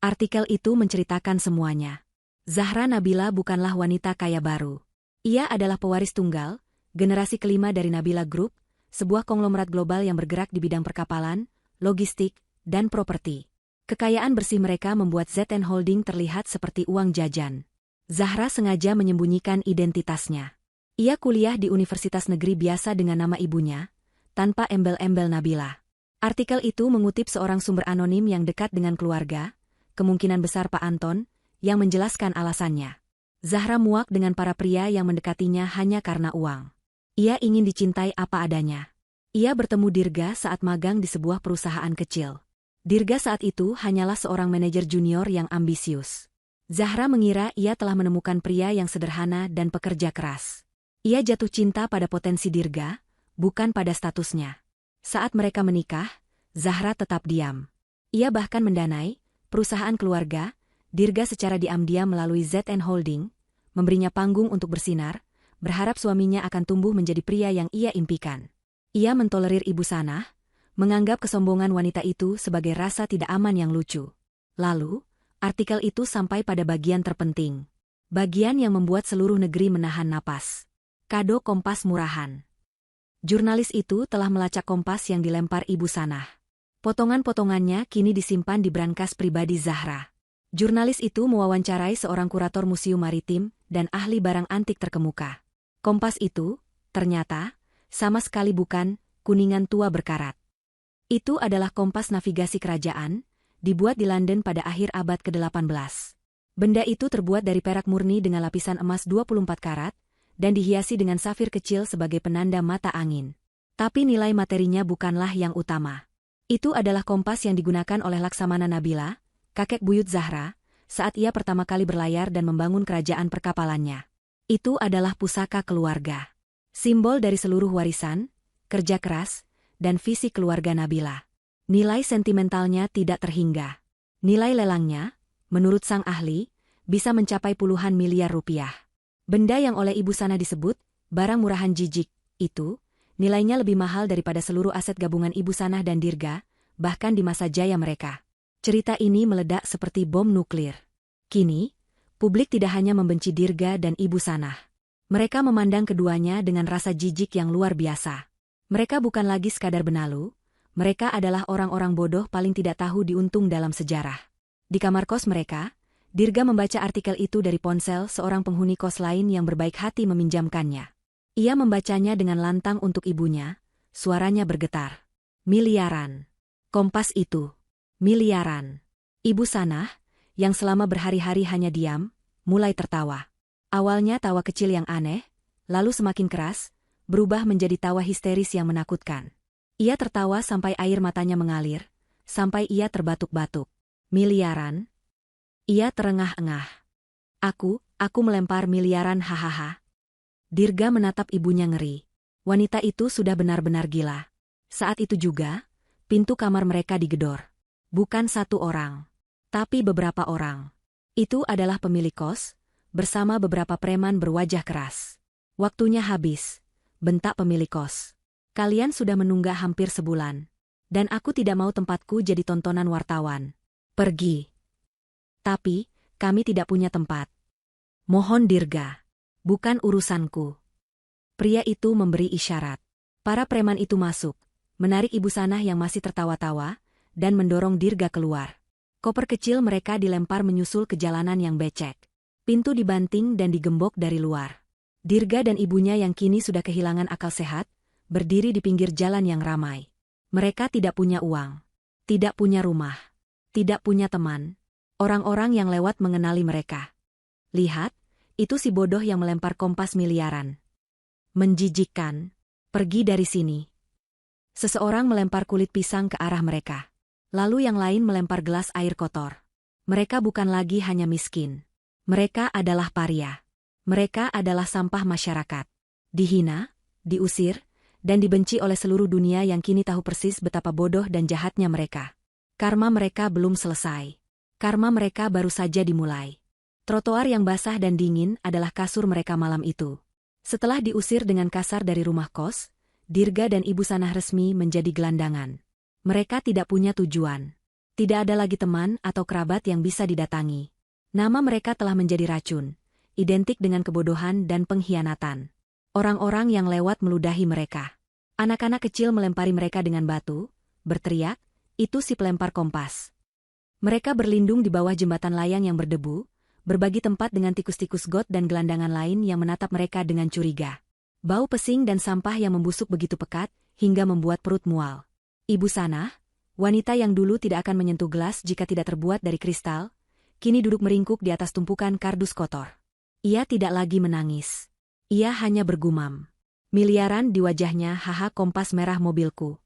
Artikel itu menceritakan semuanya. Zahra Nabila bukanlah wanita kaya baru. Ia adalah pewaris tunggal, generasi kelima dari Nabila Group, sebuah konglomerat global yang bergerak di bidang perkapalan, logistik, dan properti. Kekayaan bersih mereka membuat ZN Holding terlihat seperti uang jajan. Zahra sengaja menyembunyikan identitasnya. Ia kuliah di universitas negeri biasa dengan nama ibunya, tanpa embel-embel Nabila. Artikel itu mengutip seorang sumber anonim yang dekat dengan keluarga, kemungkinan besar Pak Anton, yang menjelaskan alasannya. Zahra muak dengan para pria yang mendekatinya hanya karena uang. Ia ingin dicintai apa adanya. Ia bertemu Dirga saat magang di sebuah perusahaan kecil. Dirga saat itu hanyalah seorang manajer junior yang ambisius. Zahra mengira ia telah menemukan pria yang sederhana dan pekerja keras. Ia jatuh cinta pada potensi Dirga, bukan pada statusnya. Saat mereka menikah, Zahra tetap diam. Ia bahkan mendanai perusahaan keluarga, Dirga secara diam-diam melalui ZN Holding, memberinya panggung untuk bersinar, berharap suaminya akan tumbuh menjadi pria yang ia impikan. Ia mentolerir Ibu Sanah, menganggap kesombongan wanita itu sebagai rasa tidak aman yang lucu. Lalu, artikel itu sampai pada bagian terpenting. Bagian yang membuat seluruh negeri menahan napas. Kado Kompas murahan. Jurnalis itu telah melacak kompas yang dilempar Ibu Sanah. Potongan-potongannya kini disimpan di brankas pribadi Zahra. Jurnalis itu mewawancarai seorang kurator museum maritim dan ahli barang antik terkemuka. Kompas itu, ternyata, sama sekali bukan kuningan tua berkarat. Itu adalah kompas navigasi kerajaan, dibuat di London pada akhir abad ke-18. Benda itu terbuat dari perak murni dengan lapisan emas 24 karat, dan dihiasi dengan safir kecil sebagai penanda mata angin. Tapi nilai materinya bukanlah yang utama. Itu adalah kompas yang digunakan oleh Laksamana Nabila, kakek buyut Zahra, saat ia pertama kali berlayar dan membangun kerajaan perkapalannya. Itu adalah pusaka keluarga. Simbol dari seluruh warisan, kerja keras, dan visi keluarga Nabila. Nilai sentimentalnya tidak terhingga. Nilai lelangnya, menurut sang ahli, bisa mencapai puluhan miliar rupiah. Benda yang oleh Ibu Sanah disebut, barang murahan jijik, itu, nilainya lebih mahal daripada seluruh aset gabungan Ibu Sanah dan Dirga, bahkan di masa jaya mereka. Cerita ini meledak seperti bom nuklir. Kini, publik tidak hanya membenci Dirga dan Ibu Sanah. Mereka memandang keduanya dengan rasa jijik yang luar biasa. Mereka bukan lagi sekadar benalu, Mereka adalah orang-orang bodoh paling tidak tahu diuntung dalam sejarah. Di kamar kos mereka, Dirga membaca artikel itu dari ponsel seorang penghuni kos lain yang berbaik hati meminjamkannya. Ia membacanya dengan lantang untuk ibunya, suaranya bergetar. Miliaran. Kompas itu. Miliaran. Ibu Sanah, yang selama berhari-hari hanya diam, mulai tertawa. Awalnya tawa kecil yang aneh, lalu semakin keras, berubah menjadi tawa histeris yang menakutkan. Ia tertawa sampai air matanya mengalir, sampai ia terbatuk-batuk. Miliaran? Ia terengah-engah. Aku melempar miliaran hahaha. Dirga menatap ibunya ngeri. Wanita itu sudah benar-benar gila. Saat itu juga, pintu kamar mereka digedor. Bukan satu orang, tapi beberapa orang. Itu adalah pemilik kos, bersama beberapa preman berwajah keras. Waktunya habis, bentak pemilik kos. Kalian sudah menunggak hampir sebulan. Dan aku tidak mau tempatku jadi tontonan wartawan. Pergi. Tapi, kami tidak punya tempat. Mohon Dirga. Bukan urusanku. Pria itu memberi isyarat. Para preman itu masuk, menarik Ibu Sanah yang masih tertawa-tawa, dan mendorong Dirga keluar. Koper kecil mereka dilempar menyusul ke jalanan yang becek. Pintu dibanting dan digembok dari luar. Dirga dan ibunya yang kini sudah kehilangan akal sehat, berdiri di pinggir jalan yang ramai. Mereka tidak punya uang, tidak punya rumah, tidak punya teman. Orang-orang yang lewat mengenali mereka. Lihat, itu si bodoh yang melempar kompas miliaran. Menjijikkan. Pergi dari sini. Seseorang melempar kulit pisang ke arah mereka. Lalu yang lain melempar gelas air kotor. Mereka bukan lagi hanya miskin. Mereka adalah paria. Mereka adalah sampah masyarakat. Dihina, diusir, dan dibenci oleh seluruh dunia yang kini tahu persis betapa bodoh dan jahatnya mereka. Karma mereka belum selesai. Karma mereka baru saja dimulai. Trotoar yang basah dan dingin adalah kasur mereka malam itu. Setelah diusir dengan kasar dari rumah kos, Dirga dan Ibu Sanah resmi menjadi gelandangan. Mereka tidak punya tujuan. Tidak ada lagi teman atau kerabat yang bisa didatangi. Nama mereka telah menjadi racun, identik dengan kebodohan dan pengkhianatan. Orang-orang yang lewat meludahi mereka. Anak-anak kecil melempari mereka dengan batu, berteriak, itu si pelempar kompas. Mereka berlindung di bawah jembatan layang yang berdebu, berbagi tempat dengan tikus-tikus got dan gelandangan lain yang menatap mereka dengan curiga. Bau pesing dan sampah yang membusuk begitu pekat, hingga membuat perut mual. Ibu Sanah, wanita yang dulu tidak akan menyentuh gelas jika tidak terbuat dari kristal, kini duduk meringkuk di atas tumpukan kardus kotor. Ia tidak lagi menangis. Ia hanya bergumam. Miliaran di wajahnya, haha kompas merah mobilku.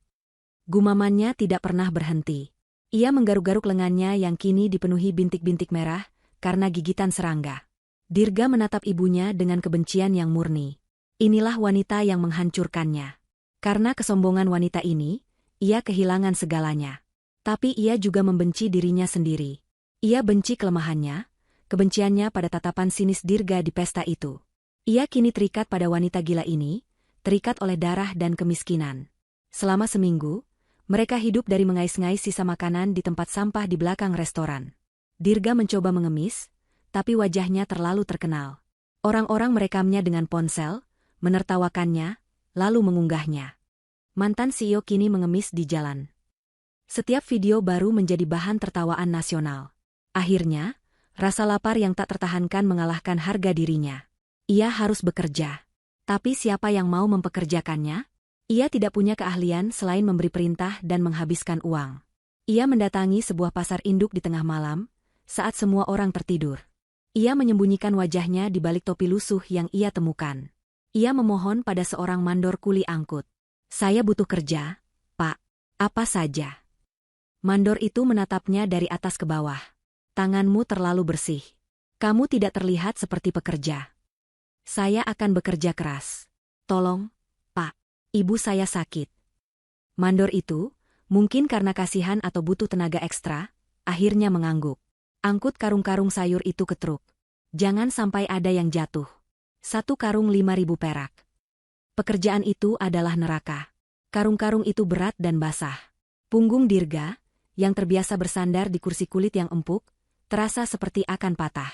Gumamannya tidak pernah berhenti. Ia menggaruk-garuk lengannya yang kini dipenuhi bintik-bintik merah, karena gigitan serangga. Dirga menatap ibunya dengan kebencian yang murni. Inilah wanita yang menghancurkannya. Karena kesombongan wanita ini, ia kehilangan segalanya. Tapi ia juga membenci dirinya sendiri. Ia benci kelemahannya, kebenciannya pada tatapan sinis Dirga di pesta itu. Ia kini terikat pada wanita gila ini, terikat oleh darah dan kemiskinan. Selama seminggu, mereka hidup dari mengais-ngais sisa makanan di tempat sampah di belakang restoran. Dirga mencoba mengemis, tapi wajahnya terlalu terkenal. Orang-orang merekamnya dengan ponsel, menertawakannya, lalu mengunggahnya. Mantan CEO kini mengemis di jalan. Setiap video baru menjadi bahan tertawaan nasional. Akhirnya, rasa lapar yang tak tertahankan mengalahkan harga dirinya. Ia harus bekerja. Tapi siapa yang mau mempekerjakannya? Ia tidak punya keahlian selain memberi perintah dan menghabiskan uang. Ia mendatangi sebuah pasar induk di tengah malam, saat semua orang tertidur. Ia menyembunyikan wajahnya di balik topi lusuh yang ia temukan. Ia memohon pada seorang mandor kuli angkut. Saya butuh kerja, Pak. Apa saja. Mandor itu menatapnya dari atas ke bawah. Tanganmu terlalu bersih. Kamu tidak terlihat seperti pekerja. Saya akan bekerja keras. Tolong, Pak. Ibu saya sakit. Mandor itu, mungkin karena kasihan atau butuh tenaga ekstra, akhirnya mengangguk. Angkut karung-karung sayur itu ke truk. Jangan sampai ada yang jatuh. 1 karung 5.000 perak. Pekerjaan itu adalah neraka. Karung-karung itu berat dan basah. Punggung Dirga, yang terbiasa bersandar di kursi kulit yang empuk, terasa seperti akan patah.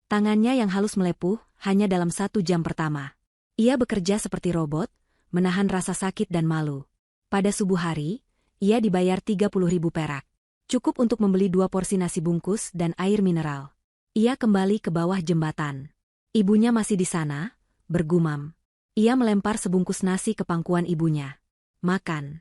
Tangannya yang halus melepuh hanya dalam 1 jam pertama. Ia bekerja seperti robot, menahan rasa sakit dan malu. Pada subuh hari, Ia dibayar 30.000 perak. Cukup untuk membeli 2 porsi nasi bungkus dan air mineral. Ia kembali ke bawah jembatan. Ibunya masih di sana, bergumam. Ia melempar sebungkus nasi ke pangkuan ibunya. Makan.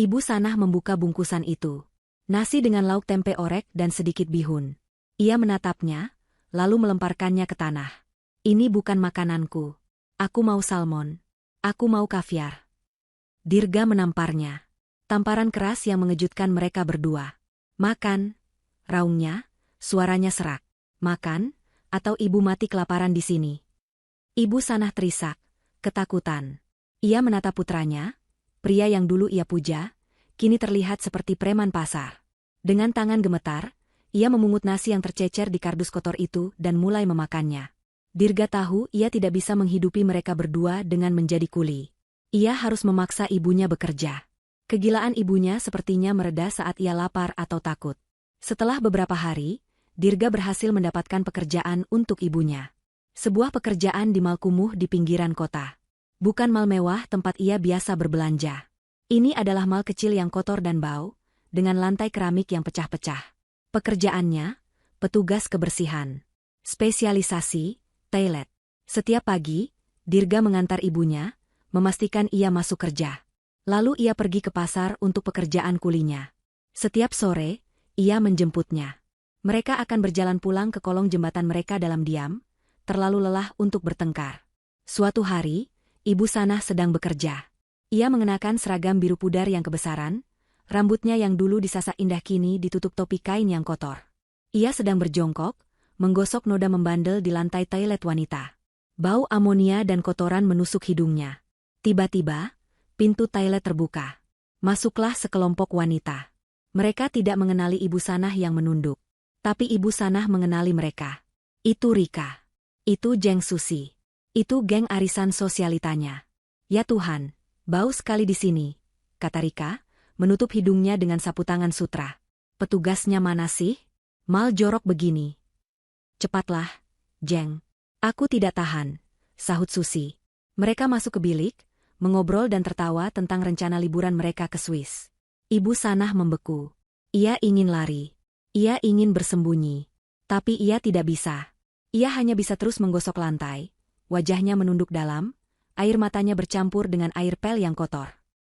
Ibu Sanah membuka bungkusan itu. Nasi dengan lauk tempe orek dan sedikit bihun. Ia menatapnya, lalu melemparkannya ke tanah. Ini bukan makananku. Aku mau salmon. Aku mau kaviar. Dirga menamparnya. Tamparan keras yang mengejutkan mereka berdua. Makan. Raungnya, suaranya serak. Makan, atau ibu mati kelaparan di sini. Ibu Sanah terisak, ketakutan. Ia menatap putranya, pria yang dulu ia puja, kini terlihat seperti preman pasar. Dengan tangan gemetar, ia memungut nasi yang tercecer di kardus kotor itu dan mulai memakannya. Dirga tahu ia tidak bisa menghidupi mereka berdua dengan menjadi kuli. Ia harus memaksa ibunya bekerja. Kegilaan ibunya sepertinya mereda saat ia lapar atau takut. Setelah beberapa hari, Dirga berhasil mendapatkan pekerjaan untuk ibunya. Sebuah pekerjaan di mal kumuh di pinggiran kota. Bukan mal mewah tempat ia biasa berbelanja. Ini adalah mal kecil yang kotor dan bau, dengan lantai keramik yang pecah-pecah. Pekerjaannya, petugas kebersihan. Spesialisasi, toilet. Setiap pagi, Dirga mengantar ibunya, memastikan ia masuk kerja. Lalu ia pergi ke pasar untuk pekerjaan kulinya. Setiap sore, ia menjemputnya. Mereka akan berjalan pulang ke kolong jembatan mereka dalam diam, terlalu lelah untuk bertengkar. Suatu hari, Ibu Sanah sedang bekerja. Ia mengenakan seragam biru pudar yang kebesaran, rambutnya yang dulu disasak indah kini ditutup topi kain yang kotor. Ia sedang berjongkok, menggosok noda membandel di lantai toilet wanita. Bau amonia dan kotoran menusuk hidungnya. Tiba-tiba, pintu toilet terbuka. Masuklah sekelompok wanita. Mereka tidak mengenali Ibu Sanah yang menunduk. Tapi Ibu Sanah mengenali mereka. Itu Rika. Itu Jeng Susi. Itu geng arisan sosialitanya. Ya Tuhan, bau sekali di sini, kata Rika, menutup hidungnya dengan sapu tangan sutra. Petugasnya mana sih? Mal jorok begini. Cepatlah, Jeng. Aku tidak tahan, sahut Susi. Mereka masuk ke bilik, mengobrol dan tertawa tentang rencana liburan mereka ke Swiss. Ibu Sanah membeku. Ia ingin lari. Ia ingin bersembunyi. Tapi ia tidak bisa. Ia hanya bisa terus menggosok lantai. Wajahnya menunduk dalam, air matanya bercampur dengan air pel yang kotor.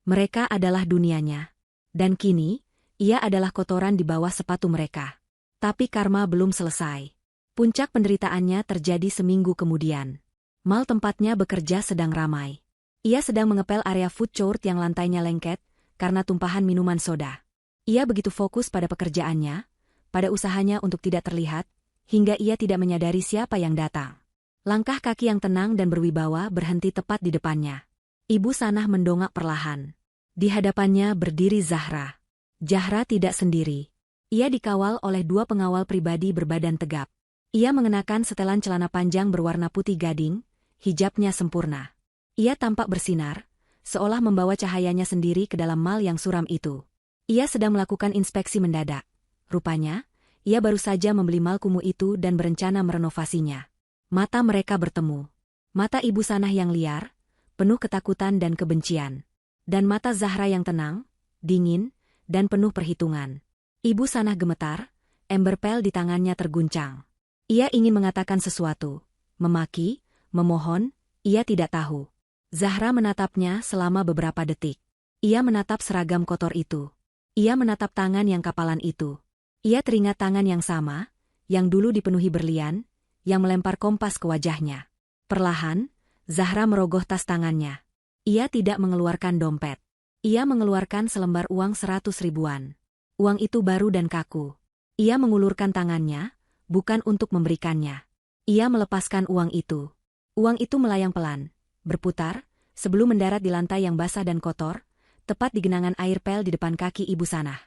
Mereka adalah dunianya. Dan kini, ia adalah kotoran di bawah sepatu mereka. Tapi karma belum selesai. Puncak penderitaannya terjadi seminggu kemudian. Mal tempatnya bekerja sedang ramai. Ia sedang mengepel area food court yang lantainya lengket karena tumpahan minuman soda. Ia begitu fokus pada pekerjaannya, pada usahanya untuk tidak terlihat, hingga ia tidak menyadari siapa yang datang. Langkah kaki yang tenang dan berwibawa berhenti tepat di depannya. Ibu Sanah mendongak perlahan. Di hadapannya berdiri Zahra. Zahra tidak sendiri. Ia dikawal oleh 2 pengawal pribadi berbadan tegap. Ia mengenakan setelan celana panjang berwarna putih gading, hijabnya sempurna. Ia tampak bersinar, seolah membawa cahayanya sendiri ke dalam mal yang suram itu. Ia sedang melakukan inspeksi mendadak. Rupanya, ia baru saja membeli mal kumuh itu dan berencana merenovasinya. Mata mereka bertemu. Mata Ibu Sanah yang liar, penuh ketakutan dan kebencian. Dan mata Zahra yang tenang, dingin, dan penuh perhitungan. Ibu Sanah gemetar, ember pel di tangannya terguncang. Ia ingin mengatakan sesuatu, memaki, memohon, ia tidak tahu. Zahra menatapnya selama beberapa detik. Ia menatap seragam kotor itu. Ia menatap tangan yang kapalan itu. Ia teringat tangan yang sama, yang dulu dipenuhi berlian, yang melempar kompas ke wajahnya. Perlahan, Zahra merogoh tas tangannya. Ia tidak mengeluarkan dompet. Ia mengeluarkan selembar uang 100 ribuan. Uang itu baru dan kaku. Ia mengulurkan tangannya, bukan untuk memberikannya. Ia melepaskan uang itu. Uang itu melayang pelan, berputar, sebelum mendarat di lantai yang basah dan kotor, tepat di genangan air pel di depan kaki Ibu Sanah.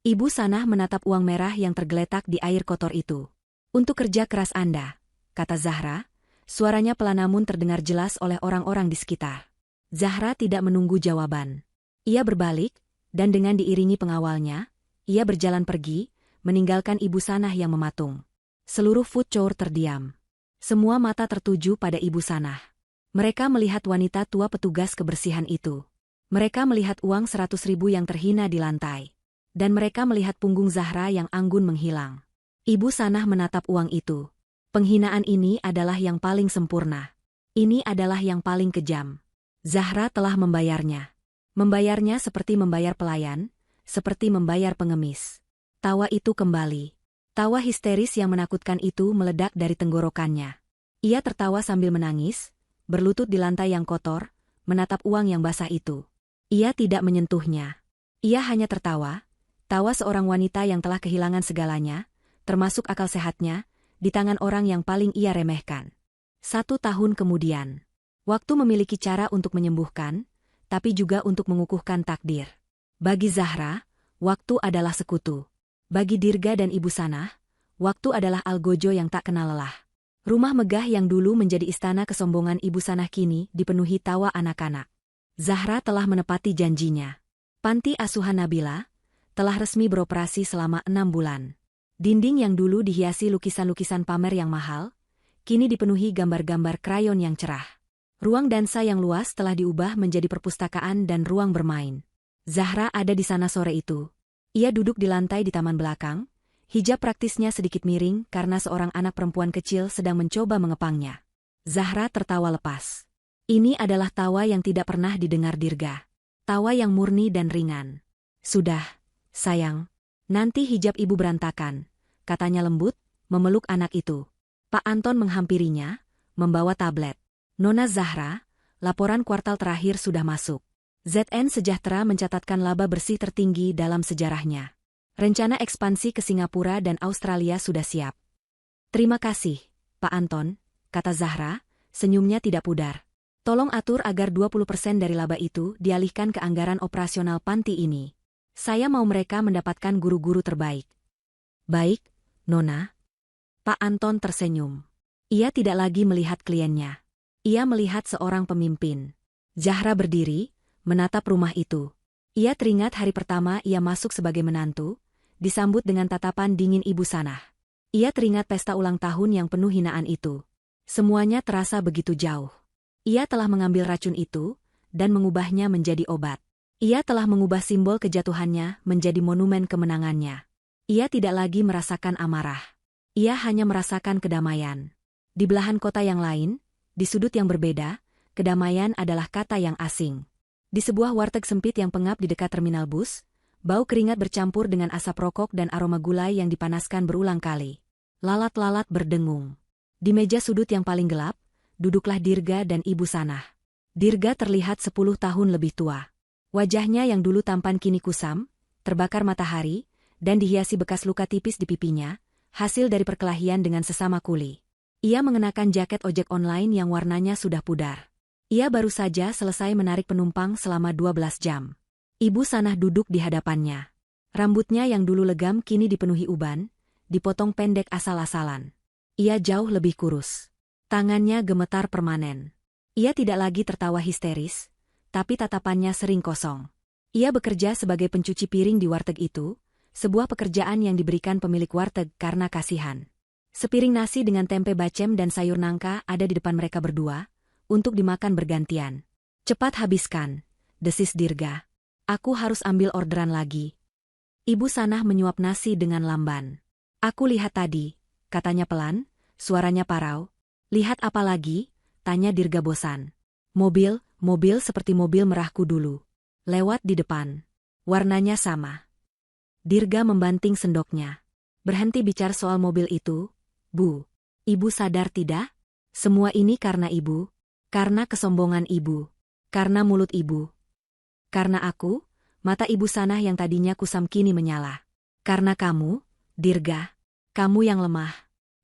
Ibu Sanah menatap uang merah yang tergeletak di air kotor itu. Untuk kerja keras Anda, kata Zahra, suaranya pelan namun terdengar jelas oleh orang-orang di sekitar. Zahra tidak menunggu jawaban. Ia berbalik, dan dengan diiringi pengawalnya, ia berjalan pergi, meninggalkan Ibu Sanah yang mematung. Seluruh food court terdiam. Semua mata tertuju pada Ibu Sanah. Mereka melihat wanita tua petugas kebersihan itu. Mereka melihat uang 100.000 yang terhina di lantai. Dan mereka melihat punggung Zahra yang anggun menghilang. Ibu Sanah menatap uang itu. Penghinaan ini adalah yang paling sempurna. Ini adalah yang paling kejam. Zahra telah membayarnya. Membayarnya seperti membayar pelayan, seperti membayar pengemis. Tawa itu kembali. Tawa histeris yang menakutkan itu meledak dari tenggorokannya. Ia tertawa sambil menangis, berlutut di lantai yang kotor, menatap uang yang basah itu. Ia tidak menyentuhnya. Ia hanya tertawa, tawa seorang wanita yang telah kehilangan segalanya, termasuk akal sehatnya, di tangan orang yang paling ia remehkan. 1 tahun kemudian, waktu memiliki cara untuk menyembuhkan, tapi juga untuk mengukuhkan takdir. Bagi Zahra, waktu adalah sekutu. Bagi Dirga dan Ibu Sanah, waktu adalah algojo yang tak kenal lelah. Rumah megah yang dulu menjadi istana kesombongan Ibu Sanah kini dipenuhi tawa anak-anak. Zahra telah menepati janjinya. Panti asuhan Nabila telah resmi beroperasi selama 6 bulan. Dinding yang dulu dihiasi lukisan-lukisan pamer yang mahal, kini dipenuhi gambar-gambar krayon yang cerah. Ruang dansa yang luas telah diubah menjadi perpustakaan dan ruang bermain. Zahra ada di sana sore itu. Ia duduk di lantai di taman belakang, hijab praktisnya sedikit miring karena seorang anak perempuan kecil sedang mencoba mengepangnya. Zahra tertawa lepas. Ini adalah tawa yang tidak pernah didengar Dirga. Tawa yang murni dan ringan. Sudah, sayang. Nanti hijab ibu berantakan, katanya lembut, memeluk anak itu. Pak Anton menghampirinya, membawa tablet. Nona Zahra, laporan kuartal terakhir sudah masuk. ZN Sejahtera mencatatkan laba bersih tertinggi dalam sejarahnya. Rencana ekspansi ke Singapura dan Australia sudah siap. Terima kasih, Pak Anton, kata Zahra, senyumnya tidak pudar. Tolong atur agar 20% dari laba itu dialihkan ke anggaran operasional panti ini. Saya mau mereka mendapatkan guru-guru terbaik. Baik, Nona. Pak Anton tersenyum. Ia tidak lagi melihat kliennya. Ia melihat seorang pemimpin. Zahra berdiri, menatap rumah itu. Ia teringat hari pertama ia masuk sebagai menantu, disambut dengan tatapan dingin Ibu Sanah. Ia teringat pesta ulang tahun yang penuh hinaan itu. Semuanya terasa begitu jauh. Ia telah mengambil racun itu, dan mengubahnya menjadi obat. Ia telah mengubah simbol kejatuhannya menjadi monumen kemenangannya. Ia tidak lagi merasakan amarah. Ia hanya merasakan kedamaian. Di belahan kota yang lain, di sudut yang berbeda, kedamaian adalah kata yang asing. Di sebuah warteg sempit yang pengap di dekat terminal bus, bau keringat bercampur dengan asap rokok dan aroma gulai yang dipanaskan berulang kali. Lalat-lalat berdengung. Di meja sudut yang paling gelap, duduklah Dirga dan Ibu Sanah. Dirga terlihat 10 tahun lebih tua. Wajahnya yang dulu tampan kini kusam, terbakar matahari, dan dihiasi bekas luka tipis di pipinya, hasil dari perkelahian dengan sesama kuli. Ia mengenakan jaket ojek online yang warnanya sudah pudar. Ia baru saja selesai menarik penumpang selama 12 jam. Ibu Sanah duduk di hadapannya. Rambutnya yang dulu legam kini dipenuhi uban, dipotong pendek asal-asalan. Ia jauh lebih kurus. Tangannya gemetar permanen. Ia tidak lagi tertawa histeris, tapi tatapannya sering kosong. Ia bekerja sebagai pencuci piring di warteg itu, sebuah pekerjaan yang diberikan pemilik warteg karena kasihan. Sepiring nasi dengan tempe bacem dan sayur nangka ada di depan mereka berdua, untuk dimakan bergantian. Cepat habiskan, desis Dirga. Aku harus ambil orderan lagi. Ibu Sanah menyuap nasi dengan lamban. Aku lihat tadi, katanya pelan, suaranya parau. Lihat apa lagi? Tanya Dirga bosan. Mobil seperti mobil merahku dulu. Lewat di depan. Warnanya sama. Dirga membanting sendoknya. Berhenti bicara soal mobil itu, Bu. Ibu sadar tidak? Semua ini karena ibu. Karena kesombongan ibu. Karena mulut ibu. Karena aku, mata Ibu Sanah yang tadinya kusam kini menyala. Karena kamu, Dirga. Kamu yang lemah.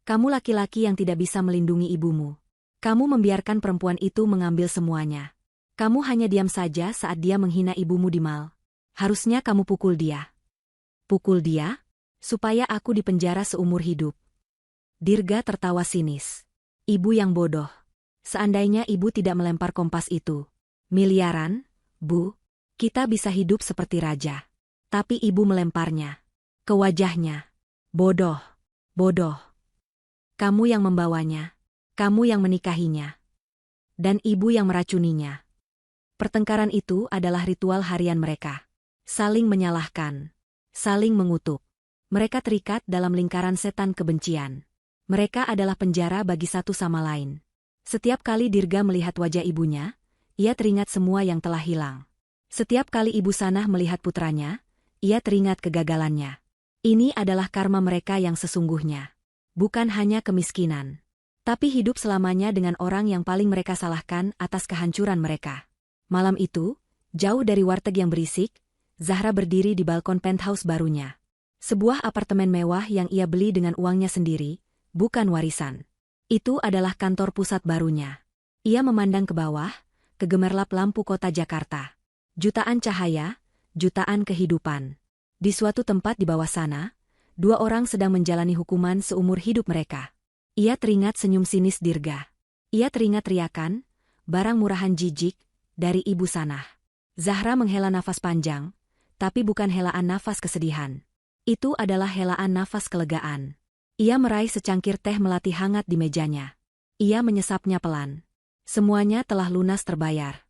Kamu laki-laki yang tidak bisa melindungi ibumu. Kamu membiarkan perempuan itu mengambil semuanya. Kamu hanya diam saja saat dia menghina ibumu di mal. Harusnya kamu pukul dia. Pukul dia? Supaya aku dipenjara seumur hidup. Dirga tertawa sinis. Ibu yang bodoh. Seandainya ibu tidak melempar kompas itu. Miliaran, Bu. Kita bisa hidup seperti raja. Tapi ibu melemparnya. Ke wajahnya. Bodoh. Bodoh. Kamu yang membawanya. Kamu yang menikahinya. Dan ibu yang meracuninya. Pertengkaran itu adalah ritual harian mereka. Saling menyalahkan. Saling mengutuk. Mereka terikat dalam lingkaran setan kebencian. Mereka adalah penjara bagi satu sama lain. Setiap kali Dirga melihat wajah ibunya, ia teringat semua yang telah hilang. Setiap kali Ibu Sanah melihat putranya, ia teringat kegagalannya. Ini adalah karma mereka yang sesungguhnya. Bukan hanya kemiskinan. Tapi hidup selamanya dengan orang yang paling mereka salahkan atas kehancuran mereka. Malam itu, jauh dari warteg yang berisik, Zahra berdiri di balkon penthouse barunya. Sebuah apartemen mewah yang ia beli dengan uangnya sendiri, bukan warisan. Itu adalah kantor pusat barunya. Ia memandang ke bawah, ke gemerlap lampu kota Jakarta. Jutaan cahaya, jutaan kehidupan. Di suatu tempat di bawah sana, dua orang sedang menjalani hukuman seumur hidup mereka. Ia teringat senyum sinis Dirga. Ia teringat teriakan, barang murahan jijik, dari Ibu Sanah. Zahra menghela nafas panjang, tapi bukan helaan nafas kesedihan. Itu adalah helaan nafas kelegaan. Ia meraih secangkir teh melati hangat di mejanya. Ia menyesapnya pelan. Semuanya telah lunas terbayar.